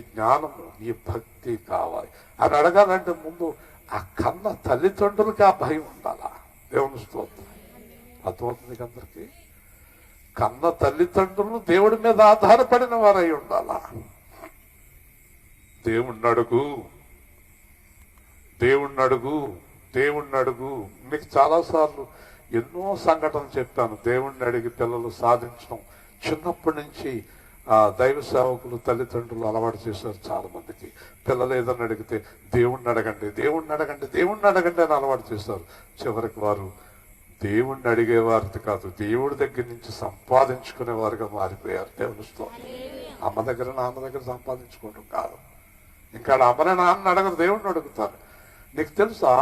[SPEAKER 1] జ్ఞానము నీ భక్తి కావాలి అని అడగాలంటే ముందు ఆ కన్న తల్లిదండ్రులకి ఆ భయం ఉండాలా. దేవుని స్తోత్రం. అర్థమవుతుంది అందరికి? కన్న తల్లిదండ్రులు దేవుడి మీద ఆధారపడిన వారై ఉండాలా. దేవుణ్ణి అడుగు, దేవుణ్ణి అడుగు, దేవుణ్ణి అడుగు. మీకు చాలాసార్లు ఎన్నో సంఘటనలు చెప్పాను. దేవుణ్ణి అడిగి పిల్లలు సాధించడం చిన్నప్పటి నుంచి దైవ సేవకులు తల్లిదండ్రులు అలవాటు చేశారు. చాలా మందికి పిల్లలు ఏదన్నా అడిగితే దేవుణ్ణి అడగండి, దేవుణ్ణి అడగండి, దేవుణ్ణి అడగండి అని అలవాటు చేశారు. చివరికి వారు దేవుణ్ణి అడిగేవారిది కాదు, దేవుడి దగ్గర నుంచి సంపాదించుకునే వారుగా మారిపోయారు. దేవుని స్తోత్రం. అమ్మ దగ్గర నాన్న దగ్గర సంపాదించుకోవడం కాదు. ఇంకా అమ్మనే నాన్న అడగరు, దేవుణ్ణి అడుగుతారు. నీకు తెలుసా,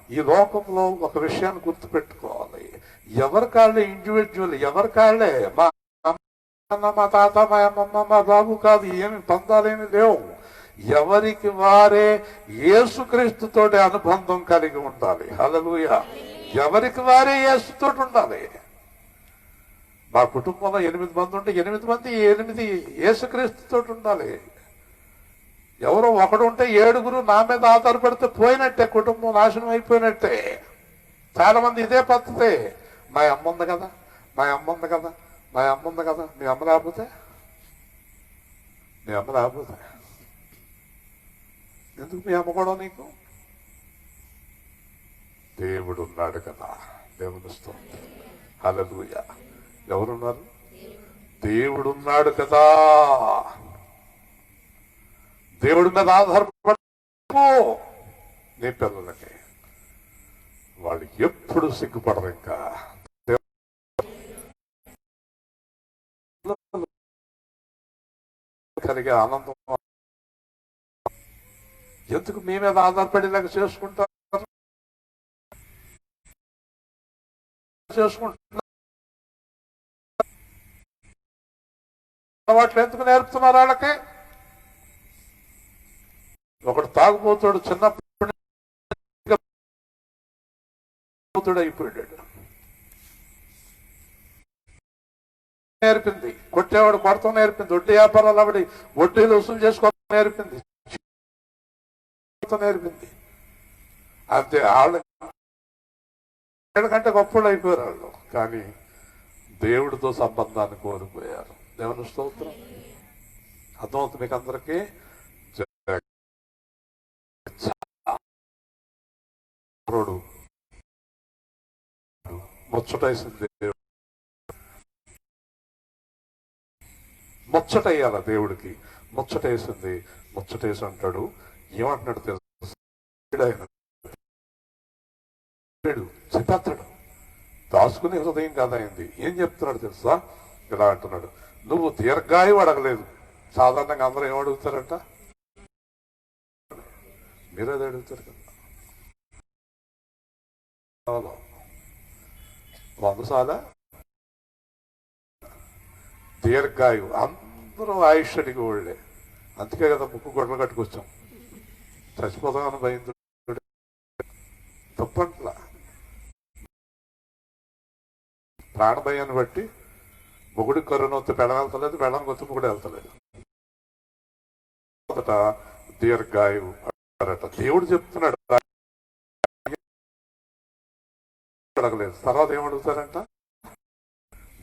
[SPEAKER 1] ఈ లోకంలో ఒక విషయాన్ని గుర్తుపెట్టుకోవాలి. ఎవరికాళ్ళే ఇండివిజువల్, ఎవరికాళ్ళే మా తాత, మా అమ్మమ్మ, మా బాబు కాదు, ఏమి పందాలేమి లేవు. ఎవరికి వారే యేసుక్రీస్తుతోటి అనుబంధం కలిగి ఉండాలి. హల్లెలూయా. ఎవరికి వారే యేసుతో ఉండాలి. మా కుటుంబంలో 8 మంది ఉంటే 8 మంది 8 యేసుక్రీస్తుతో ఉండాలి. ఎవరో ఒకడు ఉంటే 7 నా మీద ఆధారపడితే పోయినట్టే, కుటుంబం నాశనం అయిపోయినట్టే. చాలా మంది ఇదే పద్ధతి. మా అమ్మ ఉంది కదా, మా అమ్మ ఉంది కదా, మా అమ్మ ఉంది కదా. మీ అమ్మ రాకపోతే ఎందుకు మీ అమ్మ కూడా నీకు? దేవుడు ఉన్నాడు కదా. దేవుని స్తోత్రం. హల్లెలూయా. ఎవరున్నారు? దేవుడున్నాడు కదా. దేవుడి మీద ఆధారపడు. నీ పిల్లలకి వాళ్ళు ఎప్పుడు సిగ్గుపడరు. ఇంకా కలిగే ఆనందం ఎందుకు మీ మీద ఆధారపడేలాగా చేసుకుంటారు? అలవాట్లు ఎందుకు నేర్పుతున్నారు వాళ్ళకి? ఒకడు తాగుపోతాడు, చిన్నప్పుడు అయిపోయాడు. నేర్పింది, కొట్టేవాడు కొడతాం నేర్పింది, వడ్డీ వ్యాపారాలు ఆవిడ వడ్డీలు వసూలు చేసుకోవడం నేర్పింది. అంతే. వాళ్ళకంటే గొప్పలు అయిపోయారు వాళ్ళు. కానీ దేవుడితో సంబంధాన్ని కోల్పోయారు. దేవుని స్తోత్రం. అర్థమవుతుంది మీకు అందరికీ? ముచ్చటేసింది, ముచ్చటయ్యాల దేవుడికి. ముచ్చటేసింది. ముచ్చటేసి అంటాడు, ఏమంటున్నాడు తెలుసు? చెప్పేస్తాడు. దాచుకునే హృదయం కాదైంది. ఏం చెప్తున్నాడు తెలుసా? ఇలా అంటున్నాడు, నువ్వు దీర్ఘాయువు అడగలేదు. సాధారణంగా అందరూ ఏమడుగుతారంట? మీరేది అడుగుతారు కదా. 100 సార్లు దీర్ఘాయువు. అందరూ ఆయుష్ అడిగి వాళ్ళే. అందుకే కదా ముక్కు గొడవలు కట్టుకొచ్చాం. చచ్చిపోతామని భయంతో. తప్పట్లా ప్రాణభయాన్ని బట్టి మొగుడి కరోనా వస్తే పెళ్ళం వెళ్తలేదు, పెళ్ళానికి వస్తే మొగుడు వెళ్తలేదు. మొదట దీర్ఘాయువు అడగట. దేవుడు చెప్తున్నాడు అడగలేదు. తర్వాత ఏమడుగుతారంట?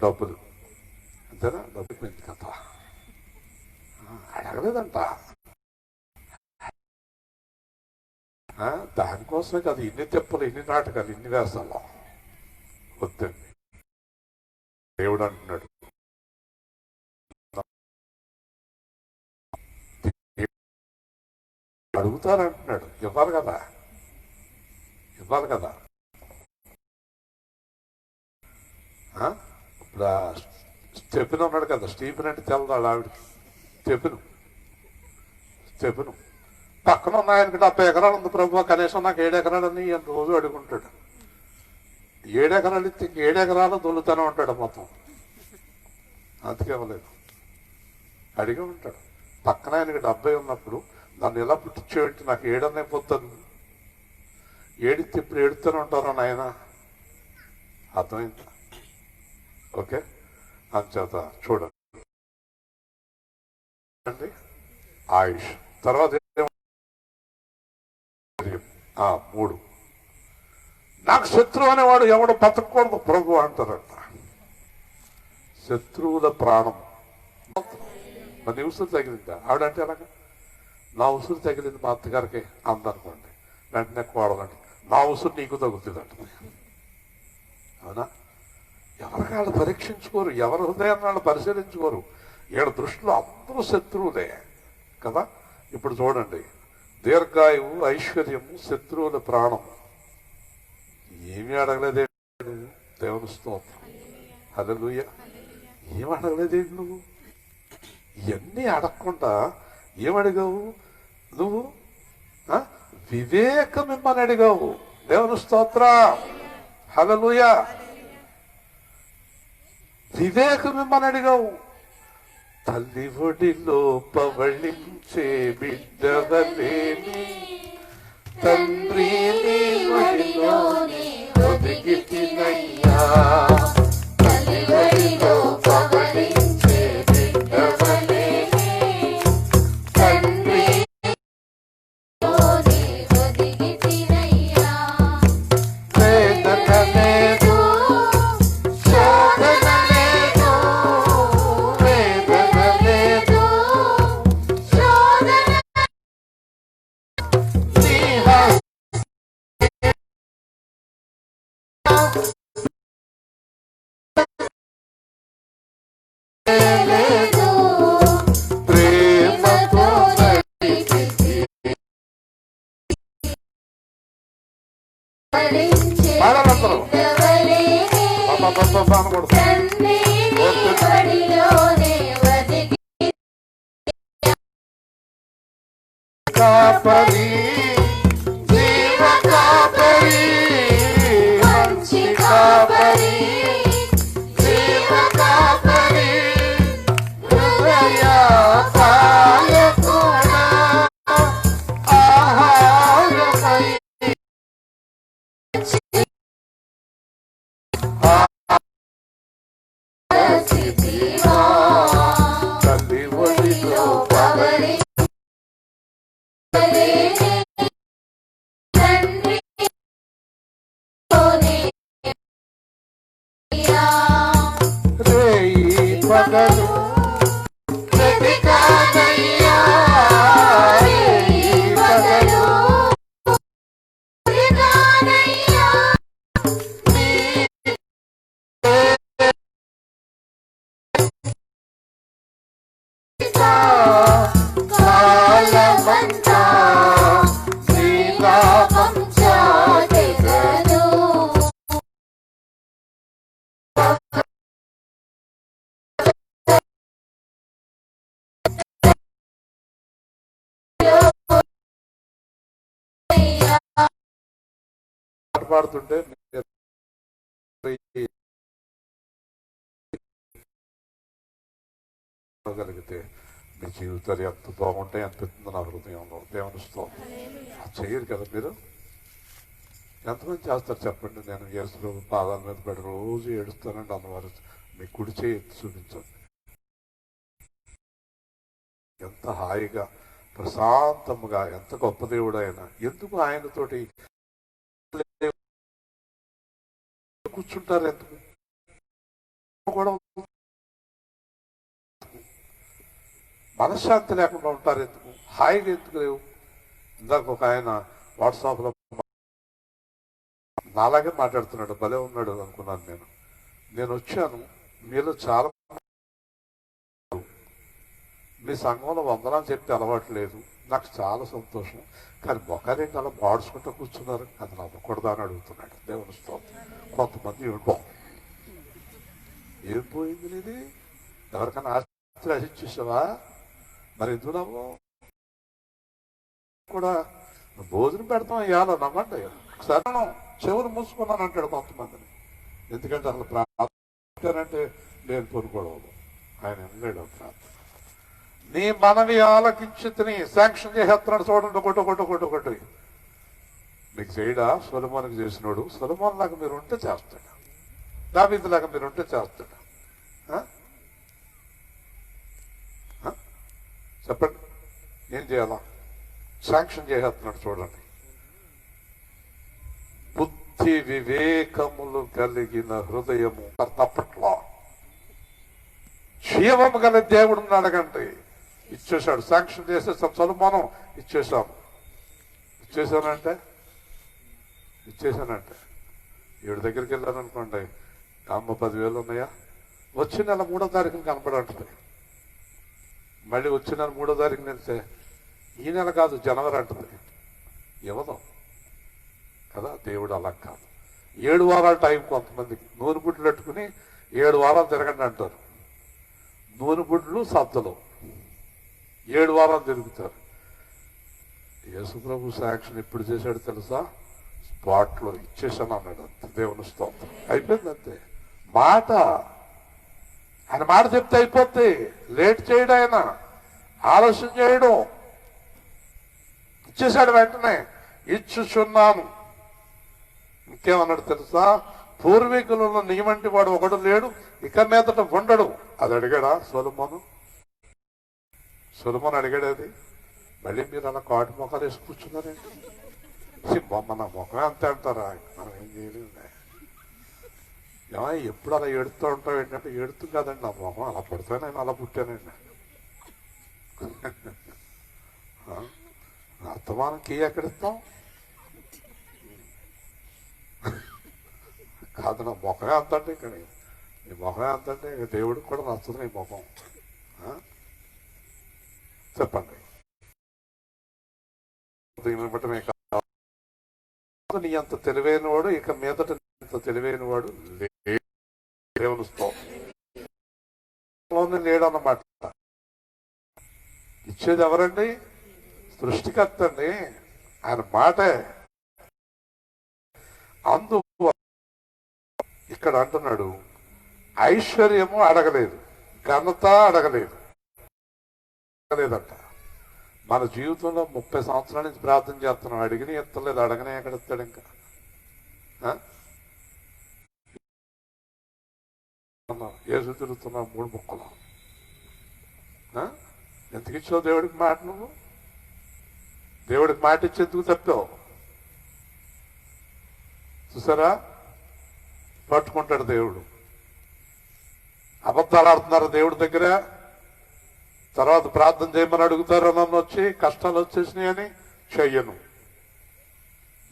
[SPEAKER 1] డబ్బులు. అంతేనా? డబ్బులు పెంచి కథ అడగలేదంట. దానికోసమే కదా ఇన్ని తెప్పలు, ఇన్ని నాటకాలు, ఇన్ని వేసాలు. వద్దండి. దేవుడు అంటున్నాడు, అడుగుతారంటున్నాడు. ఇవ్వాలి కదా, ఇవ్వాలి కదా. ఇప్పుడు స్టెఫెన్ ఉన్నాడు కదా, స్టీఫెన్ అంటే తెలదాడు ఆవిడకి. స్టెఫెను పక్కన ఉన్న ఆయనకి 70 ఎకరాలు ఉంది ప్రభు, కనీసం నాకు 7 ఎకరాలని రోజు అడుగుంటాడు. 7 ఎకరాలు ఇస్తే 7 ఎకరాలు దొల్లుతూనే ఉంటాడు మొత్తం. అందుకే ఇవ్వలేదు, అడిగి ఉంటాడు. పక్కన ఆయనకి 70 ఉన్నప్పుడు నన్ను ఎలా పుట్టించేయంటే నాకు 7 అనే పోతాను. ఏడితే ఇప్పుడు ఏడుతూనే ఉంటారు ఆయన. అర్థమైందా? ఓకే. అంచేత చూడండి, ఆయుష్. తర్వాత 3, నాకు శత్రువు అనేవాడు ఎవడు బతకూడదు ప్రభు అంటారంట. శత్రువుల ప్రాణం. మరి ఉసురు తగిలిందా ఆవిడంటే అలాగా? నా ఉసురు తగిలింది మా అత్తగారికి అందనుకోండి, వెంటనే కోడలండి నా ఉసురు నీకు తగులుతుంది అంటుంది. అవునా? ఎవరికి వాళ్ళు పరీక్షించుకోరు, ఎవరి హృదయాన్ని వాళ్ళు పరిశీలించుకోరు. వీళ్ళ దృష్టిలో అందరూ శత్రువులే కదా. ఇప్పుడు చూడండి, దీర్ఘాయువు, ఐశ్వర్యము, శత్రువుల ప్రాణము. ఏమీ అడగలేదే దేవుని స్తోత్రం. హల్లెలూయా. ఏం అడగలేదేంటి నువ్వు? ఇవన్నీ అడగకుండా ఏమడిగావు నువ్వు? వివేకం ఇమ్మని అడిగావు. దేవుని స్తోత్రం. హల్లెలూయా. వివేకం ఇమ్మని అడిగావు. తల్లి ఒడిలో పవళించే బిడ్డవలేని తండ్రి ఒడిలోని
[SPEAKER 3] తల్లివడిలో పవళించే బిడ్డవలే తండ్రి ఒదిగి తినయ్యా
[SPEAKER 1] వేదన లేదు, శోధన లేదు, వేదన లేదు,
[SPEAKER 3] శోధన
[SPEAKER 1] నీ హస్తం
[SPEAKER 3] లేదు
[SPEAKER 1] ప్రేమతో
[SPEAKER 3] పవళించే
[SPEAKER 1] పాడాలందరూ
[SPEAKER 3] బిడ్డవలే
[SPEAKER 1] అనకూడదు.
[SPEAKER 3] తండ్రి ఒడిలోనే ఒదిగి
[SPEAKER 1] కాపరి, జీవ కాపరి, మంచి కాపరి, జీవ కాపరి, హృదయ పాలకుడా, ఆహారమై
[SPEAKER 3] స్థితివా
[SPEAKER 1] తల్లి ఒడిలో
[SPEAKER 3] పవళించే తండ్రి లోనే
[SPEAKER 1] రేయి పగలు వెతికానయ్యా, రేయి పగలు
[SPEAKER 3] కాలమంతా శ్రీనామం చాటెదను
[SPEAKER 1] పాట పాడుతుంటే కలిగితే మీ జీవితాలు ఎంత బాగుంటాయి అనిపిస్తుంది నా హృదయంలో. దేవుని స్తోత్రం. చెయ్యరు కదా మీరు? ఎంతమంది చేస్తారు చెప్పండి? నేను యేసు ప్రభు పాదాల మీద పడి రోజు ఏడుస్తానండి అన్నవారు మీ కుడి చేయి ఎత్తి చూపించండి. ఎంత హాయిగా ప్రశాంతముగా, ఎంత గొప్ప దేవుడు ఆయన. ఎందుకు ఆయనతోటి కూర్చుంటారు? ఎందుకు కూడా మనశ్శాంతి లేకుండా ఉంటారు? ఎందుకు హాయిగా ఎందుకు లేవు? ఇందాక ఒక ఆయన వాట్సాప్లో నాలాగే మాట్లాడుతున్నాడు, భలే ఉన్నాడు అనుకున్నాను. నేను వచ్చాను, మీలో చాలా మీ సంఘంలో వందనాలు చెప్తే అలవాటు లేదు, నాకు చాలా సంతోషం, కానీ మొఖాలేంటి అలా బాడుచుకుంటూ కూర్చున్నారు, అది నమ్మకూడదా అని అడుగుతున్నాడు. దేవుని స్తోత్రం. కొంతమంది ఇవ్వడం ఏం పోయింది నీది? ఎవరికైనా ఆస్తి రచించేసావా? మరి ఎందుకు నవ్వు? కూడా భోజనం పెడతాం ఇవాళ నమ్మండి. ఒకసారి చెవులు మూసుకున్నాను అంటాడు కొంతమందిని. ఎందుకంటే అసలు ప్రార్థనంటే నేను పొనుకోవడం ఆయన వినలేడు. ప్రార్థన నీ మనవి ఆలకించితిని శాంక్షన్ చేస్తున్నాడు. చూడండి, ఒకటి మీకు చేయడా? సొలొమోనుకు చేసినాడు. సొలొమోను లాగా మీరు ఉంటే చేస్తాడు, దావీదు లాగా మీరు ఉంటే చేస్తాడు. చెప్పండి, ఏం చేయాలా? శాంక్షన్ చేస్తున్నాడు. చూడండి, బుద్ధి వివేకములు కలిగిన హృదయము తప్పట్లో జీవము గల దేవుడిని అడగండి. ఇచ్చేసాడు, శాంక్షన్ చేసేసాం. సొలొమోను ఇచ్చేసానంటే ఏడు దగ్గరికి వెళ్ళాను అనుకోండి, అమ్మ 10,000 ఉన్నాయా? వచ్చే నెల 3వ తారీఖున కనపడంటుంది. మళ్ళీ వచ్చే నెల 3వ తారీఖున వెళ్తే ఈ నెల కాదు జనవరి అంటుంది. ఇవ్వదు కదా. దేవుడు అలా కాదు. 7 వారాల టైం కొంతమందికి నూనె బుడ్లు పెట్టుకుని 7 వారాలు తిరగండి అంటారు. నూనె బుడ్లు సద్దలు 7 వారాలు తిరుగుతారు. యేసు ప్రభు శాంక్షన్ ఎప్పుడు చేశాడు తెలుసా? స్పాట్లో ఇచ్చేసాను అన్నాడు. అంతే. దేవుని స్తోత్రం. అయిపోయింది అంతే. మాట ఆయన మాట చెప్తే అయిపోద్ది. లేట్ చేయడం, ఆయన ఆలస్యం చేయడం. ఇచ్చేశాడు వెంటనే. ఇచ్చుచున్నాను. ఇంకేమన్నాడు తెలుసా? పూర్వీకులలో నీవంటి వాడు ఒకడు లేడు, ఇక మీదట ఉండడు. అది అడిగాడా సొలొమోను? సొలొమోను అడిగాడు అది? మళ్ళీ మీరు అలా కాటు మొఖాలు వేసి కూర్చున్నారండి. మన ముఖం ఎంత అంటారా? మనం ఏం చేయలేదు. ఎప్పుడు అలా ఏడుతూ ఉంటావు ఏంటంటే, ఏడుతూ కాదండి, నా మొహం అలా పడితే నేను అలా పుట్టానండి. అర్థమానం కీ ఎక్కడిస్తాం కాదు. నా ముఖమే అంత అంటే ఇక్కడ నీ ముఖమే అంత అంటే ఇక దేవుడికి కూడా నచ్చదు నీ ముఖం. చెప్పండి. దీన్ని బట్టి మీకు నీ అంత తెలివైన వాడు ఇక మీదట అంత తెలివైన వాడు దేవుని స్తోత్రం లేడన్నమాట. ఇచ్చేది ఎవరండి? సృష్టికర్త అండి. ఆయన మాటే. అందు ఇక్కడ అంటున్నాడు, ఐశ్వర్యము అడగలేదు, ఘనత అడగలేదంట. మన జీవితంలో 30 సంవత్సరాల నుంచి ప్రార్థన చేస్తున్నాం, అడిగిన ఎత్తలేదు, అడగనే ఎక్కడ ఎత్తాడు ఇంకా? ఏసు తిరుగుతున్నావు 3 ముక్కలు. ఎందుకు ఇచ్చావు దేవుడికి మాట? నువ్వు దేవుడికి మాట ఇచ్చేందుకు తప్పావు. చూసారా, పట్టుకుంటాడు దేవుడు. అబద్ధాలు ఆడుతున్నారు దేవుడి దగ్గర. తర్వాత ప్రార్థన చేయమని అడుగుతారు, నన్ను వచ్చి కష్టాలు వచ్చేసినాయని. చెయ్యను.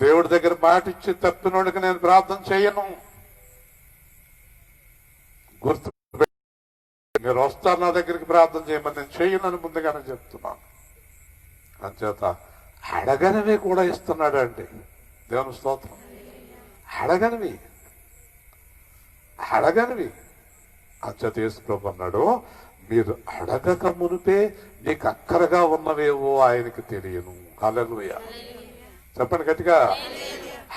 [SPEAKER 1] దేవుడి దగ్గర మాట ఇచ్చి తప్పినోడికి నేను ప్రార్థన చెయ్యను. గుర్తు, మీరు వస్తారు నా దగ్గరికి ప్రార్థన చేయమని, నేను చెయ్యనని ముందుగానే చెప్తున్నాను. అంచేత అడగనివి కూడా ఇస్తున్నాడు అండి దేవుని స్తోత్రం. అడగనివి అంచేత యేసు ప్రభు అన్నాడు, మీరు అడగక మునిపే నీకు అక్కరగా ఉన్నవేవో ఆయనకి తెలియను. హల్లెలూయా. చెప్పండి గట్టిగా.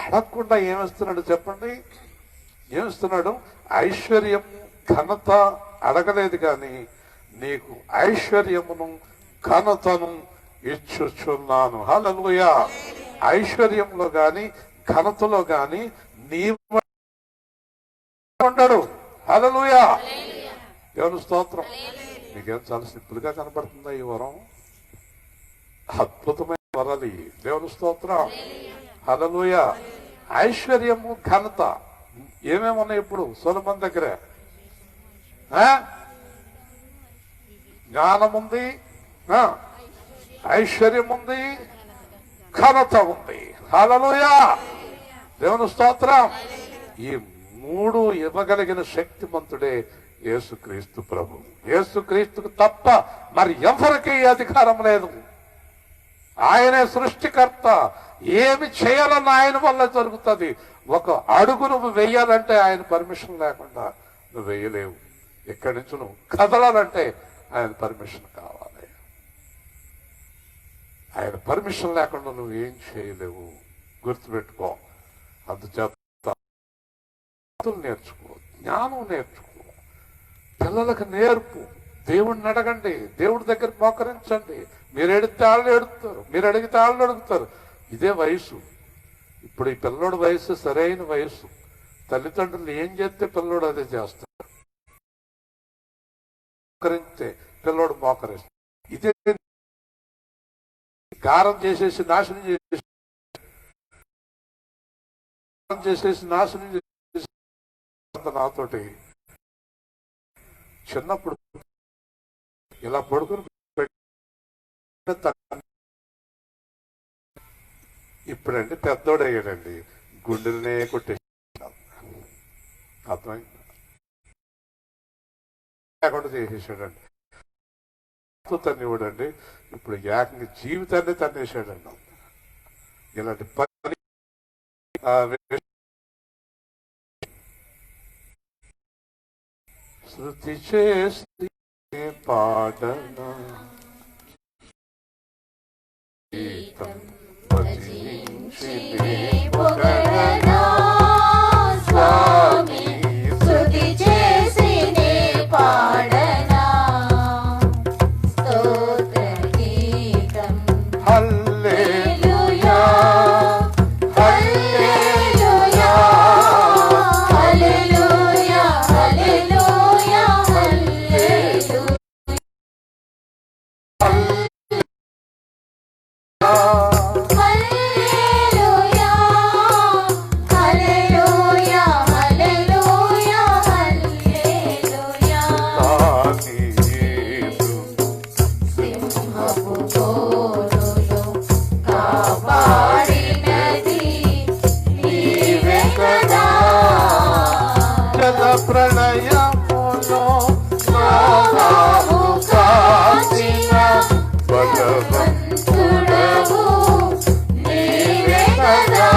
[SPEAKER 1] అడగకుండా ఏమిస్తున్నాడు చెప్పండి? ఏమిస్తున్నాడు? ఐశ్వర్యం, ఘనత అడగలేదు కానీ నీకు ఐశ్వర్యమును ఘనతను ఇచ్చుచున్నాను. హల్లెలూయా. ఐశ్వర్యంలో గాని ఘనతలో గాని నీవు ఉండడు. హల్లెలూయా. దేవుని స్తోత్రం. మీకేం చాలా సింపుల్ గా కనబడుతుందా ఈ వరం? అద్భుతమైన వరాలి. దేవుని స్తోత్రం. హల్లెలూయా. ఐశ్వర్యము, ఘనత ఏమేమి ఉన్నాయి ఇప్పుడు సొలొమోను దగ్గర? జ్ఞానం ఉంది, ఐశ్వర్యం ఉంది, ఘనత ఉంది. హల్లెలూయా. దేవుని స్తోత్రం. ఈ 3 ఇవ్వగలిగిన శక్తిమంతుడే యేసుక్రీస్తు ప్రభు. యేసుక్రీస్తుకు తప్ప మరి ఎవరికి అధికారం లేదు. ఆయనే సృష్టికర్త. ఏమి చేయాలన్న ఆయన వల్ల జరుగుతుంది. ఒక అడుగు నువ్వు వెయ్యాలంటే ఆయన పర్మిషన్ లేకుండా నువ్వు వెయ్యలేవు. ఇక్కడి నుంచి నువ్వు కదలాలంటే ఆయన పర్మిషన్ కావాలి. ఆయన పర్మిషన్ లేకుండా నువ్వు ఏం చేయలేవు. గుర్తుపెట్టుకో. అందుచేత నేర్చుకో, జ్ఞానం నేర్చుకో, పిల్లలకు నేర్పు. దేవుడిని అడగండి, దేవుడి దగ్గర మోకరించండి. మీరు ఎడితే వాళ్ళు ఎడుతారు, మీరు అడిగితే వాళ్ళు అడుగుతారు. ఇదే వయసు. ఇప్పుడు ఈ పిల్లోడు వయసు సరైన వయసు. తల్లిదండ్రులు ఏం చేస్తే పిల్లోడు అదే చేస్తారు. మోకరిస్తే పిల్లోడు మోకరిస్తాడు. ఇదే గారం చేసేసి నాశనం చేసేసి నాతోటి చిన్నప్పుడు ఇలా పడుకుని ఇప్పుడండి పెద్దోడయ్యాడండి, గుండెలనే కొట్టేసి అర్థమైంది లేకుండా చేసేసాడండి. తన్నివాడండి. ఇప్పుడు ఏకంగా జీవితాన్ని తన్నేసాడండి. ఇలాంటి పని శృతి చేసి పాడన గీతం భజించి
[SPEAKER 3] పొగడనా స్వామి, స్తుతి చేసి నే పాడనా స్తోత్ర గీతం. హల్లెలూయా, హల్లెలూయా, హల్లెలూయా హల్లెలూయా హల్లెలూయా హల్లెలూయా
[SPEAKER 1] నాని యేసు
[SPEAKER 3] సింహపు గోరులు కాపాడినది నీవే కదా
[SPEAKER 1] జల ప్రళయములో
[SPEAKER 3] నావు కాచిన
[SPEAKER 1] బలవంతుడవు
[SPEAKER 3] నీవే కదా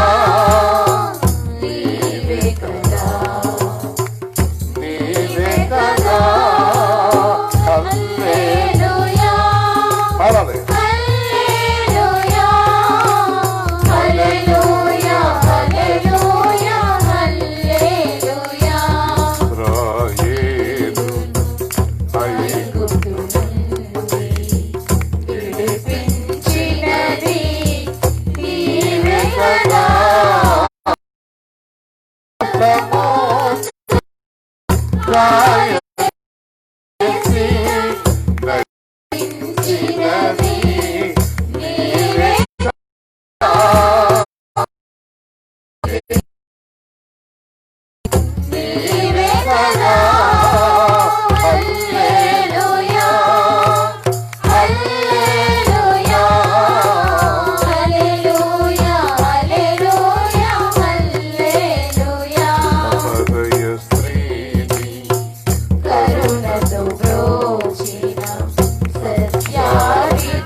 [SPEAKER 3] నీవే కదా
[SPEAKER 1] నీవే కదా.
[SPEAKER 3] హల్లెలూయా
[SPEAKER 1] పాడాలి.
[SPEAKER 3] హల్లెలూయా హల్లెలూయా హల్లెలూయా హల్లెలూయా
[SPEAKER 1] ఇశ్రాయేలు
[SPEAKER 3] ఐగుప్తు నుండి విడిపించినది నీవే కదా విడిపించినది నీవే నీవే కదా హల్లెలూయా హల్లెలూయా హల్లెలూయా హల్లెలూయా హల్లెలూయా
[SPEAKER 1] హృదయ స్త్రీని
[SPEAKER 3] కరుణతో బ్రోచిన సత్యావితుడవు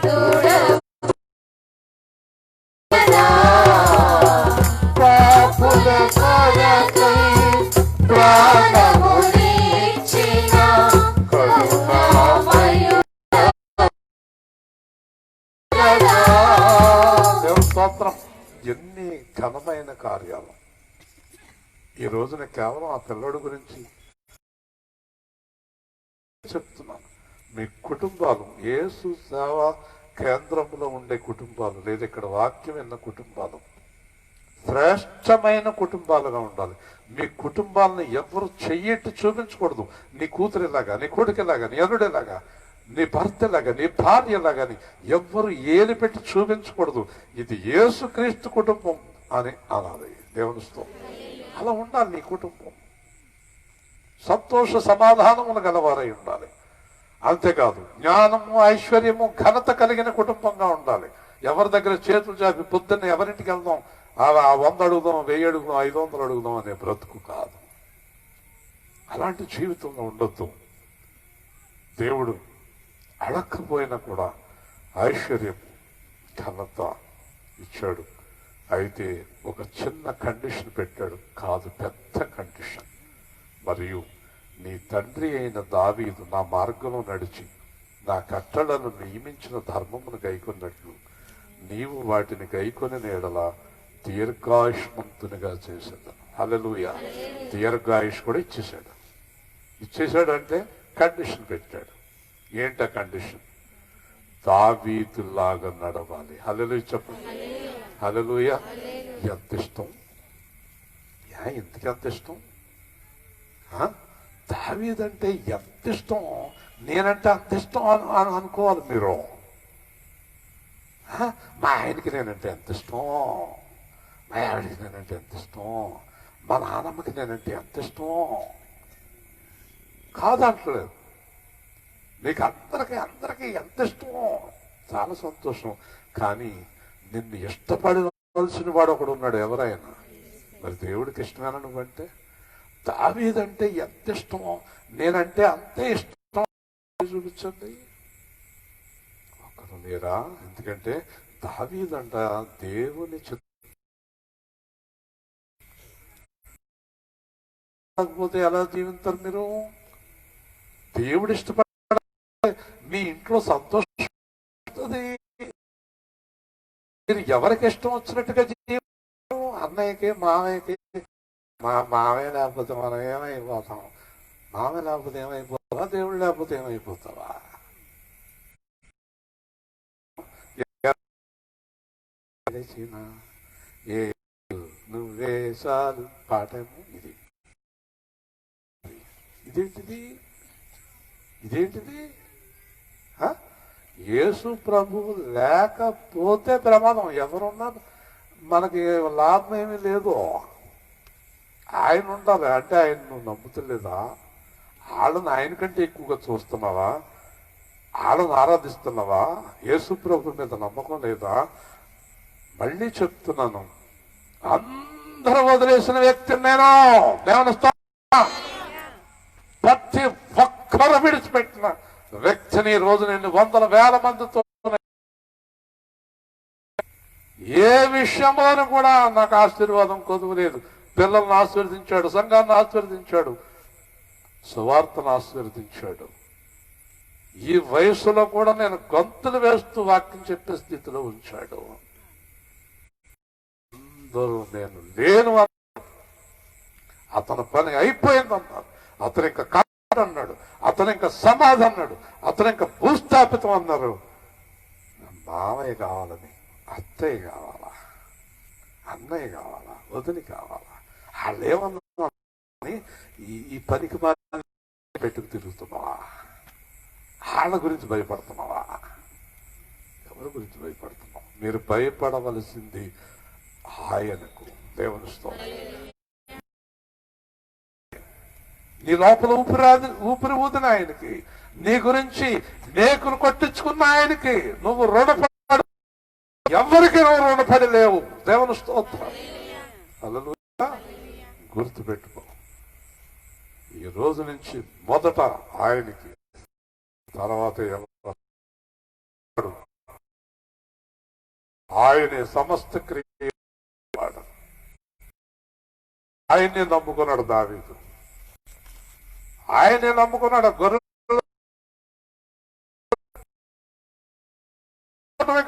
[SPEAKER 3] కదా
[SPEAKER 1] పాపుల
[SPEAKER 3] కొరకై ప్రాణమునిచ్చిన కరుణామయుడు కదా
[SPEAKER 1] దేవుని స్తోత్రం. ఎన్ని ఘనమైన కార్యాలు ఈ రోజున కేవలం ఆ పిల్లడి గురించి చెప్తున్నాను. మీ కుటుంబాలు యేసు సేవా కేంద్రంలో ఉండే కుటుంబాలు లేదా ఇక్కడ వాక్యం విన్న కుటుంబాలు శ్రేష్టమైన కుటుంబాలుగా ఉండాలి. మీ కుటుంబాలను ఎవరు చెయ్యట్టు చూపించకూడదు. నీ కూతురిలాగా, నీ కొడుకులాగా, నీ అల్లుడిలాగా, నీ భర్తలాగా, నీ భార్యలాగాని ఎవ్వరు ఏలి పెట్టి చూపించకూడదు. ఇది యేసుక్రీస్తు కుటుంబం అని అనాలి. దేవుని స్తోత్రం. అలా ఉండాలి నీ కుటుంబం. సంతోష సమాధానములు గలవారై ఉండాలి. అంతేకాదు జ్ఞానము ఐశ్వర్యము ఘనత కలిగిన కుటుంబంగా ఉండాలి. ఎవరి దగ్గర చేతులు చాపి పొద్దున్న ఎవరింటికి వెళ్దాం, 100 అడుగుదాం, 1000 అడుగుదాం, 500 అడుగుదాం అనే బ్రతుకు కాదు. అలాంటి జీవితంలో ఉండొద్దు. దేవుడు అడక్కపోయినా కూడా ఐశ్వర్యం ఘనత ఇచ్చాడు. అయితే ఒక చిన్న కండిషన్ పెట్టాడు, కాదు పెద్ద కండిషన్. మరియు నీ తండ్రి అయిన దావీదు నా మార్గంలో నడిచి నా కట్టడలను నియమించిన ధర్మమును గైకొన్నట్లు నీవు వాటిని గైకొని ఎడల దీర్ఘాయుష్మంతునిగా చేసేదాను. హల్లెలూయా. దీర్ఘాయుష్ కూడా ఇచ్చేశాడు అంటే కండిషన్ పెట్టాడు. ఏంట కండిషన్? దావీదులాగా నడవాలి. హల్లెలూయా చెప్పండి. హల్లెలూయా. ఎంత ఇష్టం, ఎందుకు ఎంత ఇష్టం? దావీదంటే ఎంత ఇష్టం, నేనంటే అంత ఇష్టం అని అనుకోవాలి మీరు. మా ఆయనకి నేనంటే ఎంత ఇష్టం, మా ఆవిడికి నేనంటే ఎంత ఇష్టం, మా నాన్నమ్మకి నేనంటే ఎంత ఇష్టం కాదంటలేదు. నీకు అందరికీ ఎంత ఇష్టం, చాలా సంతోషం. కానీ నిన్ను ఇష్టపడవలసిన వాడు ఒకడు ఉన్నాడు. ఎవరైనా మరి దేవుడికి ఇష్టమేనా నువ్వంటే? దావీదంటే ఎంత ఇష్టమో నేనంటే అంతే ఇష్టం చూపించండి. ఒకరు లేరా? ఎందుకంటే దావీదంట దేవుని కాకపోతే ఎలా జీవిస్తారు మీరు? దేవుడు ఇష్టపడ మీ ఇంట్లో సంతోషం. మీరు ఎవరికి ఇష్టం వచ్చినట్టుగా జీవితం. అన్నయ్యకి మామయ్యకి, మా మామయ్య లేకపోతే మనం ఏమైపోతాం, మామయ్య లేకపోతే ఏమైపోతావా, దేవుడు లేకపోతే ఏమైపోతావా? ఏ నువ్వే చాలు పాటేమో ఇది. ఇదేంటిది? యేసు ప్రభువు లేకపోతే ప్రమాదం. ఎవరున్నా మనకి లాభం ఏమీ లేదు. ఆయన ఉండాలి. అంటే ఆయన నువ్వు నమ్ముతలేదా? వాళ్ళని ఆయన కంటే ఎక్కువగా చూస్తున్నావా? వాళ్ళని ఆరాధిస్తున్నావా? యేసు ప్రభు మీద నమ్మకం లేదా? మళ్ళీ చెప్తున్నాను, అందరూ వదిలేసిన వ్యక్తిని నేను దేవుని ప్రతి ఒక్కరు విడిచిపెట్టిన వ్యక్తిని ఈ రోజు నేను వందల వేల మందితో ఏ విషయంలోనూ కూడా నాకు ఆశీర్వాదం కొదువలేదు. పిల్లల్ని ఆశీర్వదించాడు, సంఘాన్ని ఆశీర్వదించాడు, సువార్తను ఆశీర్వదించాడు. ఈ వయసులో కూడా నేను గొంతులు వేస్తూ వాక్యం చెప్పే స్థితిలో ఉంచాడు. అందరూ నేను లేను అతని పని అయిపోయిందన్నారు. అతను ఇంకా కాదన్నాడు, అతను ఇంకా సమాధి అన్నాడు, అతను ఇంకా భూస్థాపితం అన్నారు. మామయ్య కావాలని, అత్తయ్య కావాలా, అన్నయ్య కావాలా, వదిలి కావాలా, వాళ్ళు ఏమన్నా ఈ పనికి పెట్టుకు తిరుగుతున్నావా? వాళ్ళ గురించి భయపడుతున్నావా? ఎవరి గురించి భయపడుతున్నావు? మీరు భయపడవలసింది ఆయనకు. దేవుని స్తోత్రం. నీ లోపల ఊపిరి ఊదిన ఆయనకి, నీ గురించి నేకును కొట్టించుకున్న ఆయనకి నువ్వు రుణపడి, ఎవరికి నువ్వు రుణపడి లేవు. దేవుని స్తోత్రం. హల్లెలూయా. గుర్తుపెట్టుకో, ఈ రోజు నుంచి మొదట ఆయనకి, తర్వాత ఎవరు, ఆయనే సమస్త క్రియ. ఆయన్ని నమ్ముకున్నాడు దావీదు, ఆయనే నమ్ముకున్నాడు. గొర్రె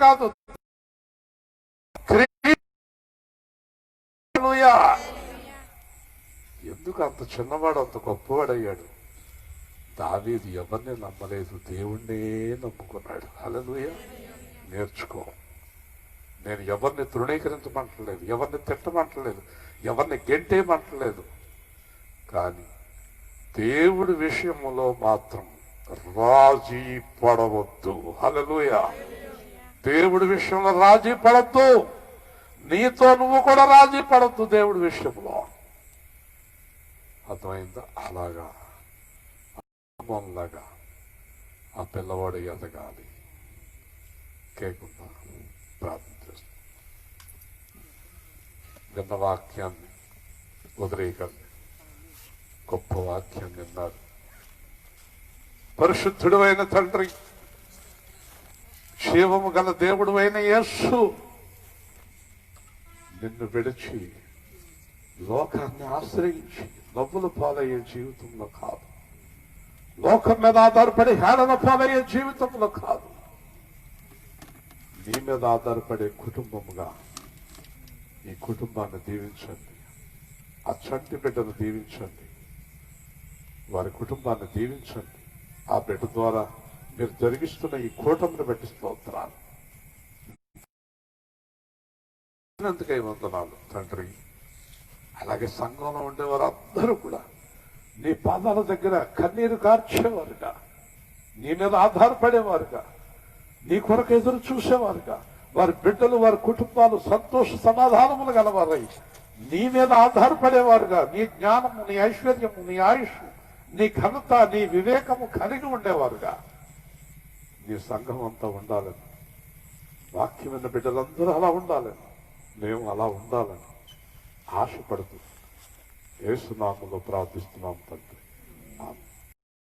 [SPEAKER 1] కాదు, ఎందుకు అంత చిన్నవాడు అంత గొప్పవాడయ్యాడు? దావీదు ఎవరిని నమ్మలేదు, దేవుణ్ణే నమ్ముకున్నాడు. హల్లెలూయా. నేర్చుకో. నేను ఎవరిని తృణీకరించమంటలేదు, ఎవరిని తిట్టమంటలేదు, ఎవరిని గెంటేయమంటలేదు. కానీ దేవుడి విషయంలో మాత్రం రాజీ పడవద్దు. హల్లెలూయా. దేవుడి విషయంలో రాజీ పడద్దు. నీతో నువ్వు కూడా రాజీ పడద్దు దేవుడి విషయంలో. అర్థమైందా? అలాగా లాగా ఆ పిల్లవాడు ఎదగాలి. కేకుండా ప్రార్థన చేస్తాం. విన్న వాక్యాన్ని వదిలేయకండి. గొప్ప వాక్యం విన్నారు. పరిశుద్ధుడు అయిన తండ్రి, జీవము గల దేవుడు అయిన యేసు, నిన్ను విడిచి లోకాన్ని ఆశ్రయించి నవ్వుల పాలయ్యే జీవితంలో కాదు, లోకం మీద ఆధారపడి హేళన పాలయ్యే జీవితంలో కాదు, నీ మీద ఆధారపడే కుటుంబముగా ఈ కుటుంబాన్ని దీవించండి. ఆ చంటి బిడ్డను దీవించండి, వారి కుటుంబాన్ని దీవించండి. ఆ బిడ్డ ద్వారా మీరు జరిగిస్తున్న ఈ కూటమిని బట్టి స్తోత్రాలు. అందుకై వందనాలు తండ్రి. అలాగే సంఘంలో ఉండేవారు అందరూ కూడా నీ పాదాల దగ్గర కన్నీరు కార్చేవారుగా, నీ మీద ఆధారపడేవారుగా, నీ కొరకు ఎదురు చూసేవారుగా, వారి బిడ్డలు వారి కుటుంబాలు సంతోష సమాధానములు గలవారై నీ మీద ఆధారపడేవారుగా, నీ జ్ఞానము, నీ ఐశ్వర్యము, నీ ఆయుష్, నీ ఘనత, నీ వివేకము కలిగి ఉండేవారుగా నీ సంఘం అంతా ఉండాలని, వాక్యమైన బిడ్డలందరూ అలా ఉండాలని, మేము అలా ఉండాలని ఆశపడుతూ యేసు నామములో ప్రార్థిస్తున్నాం తండ్రి. ఆమేన్.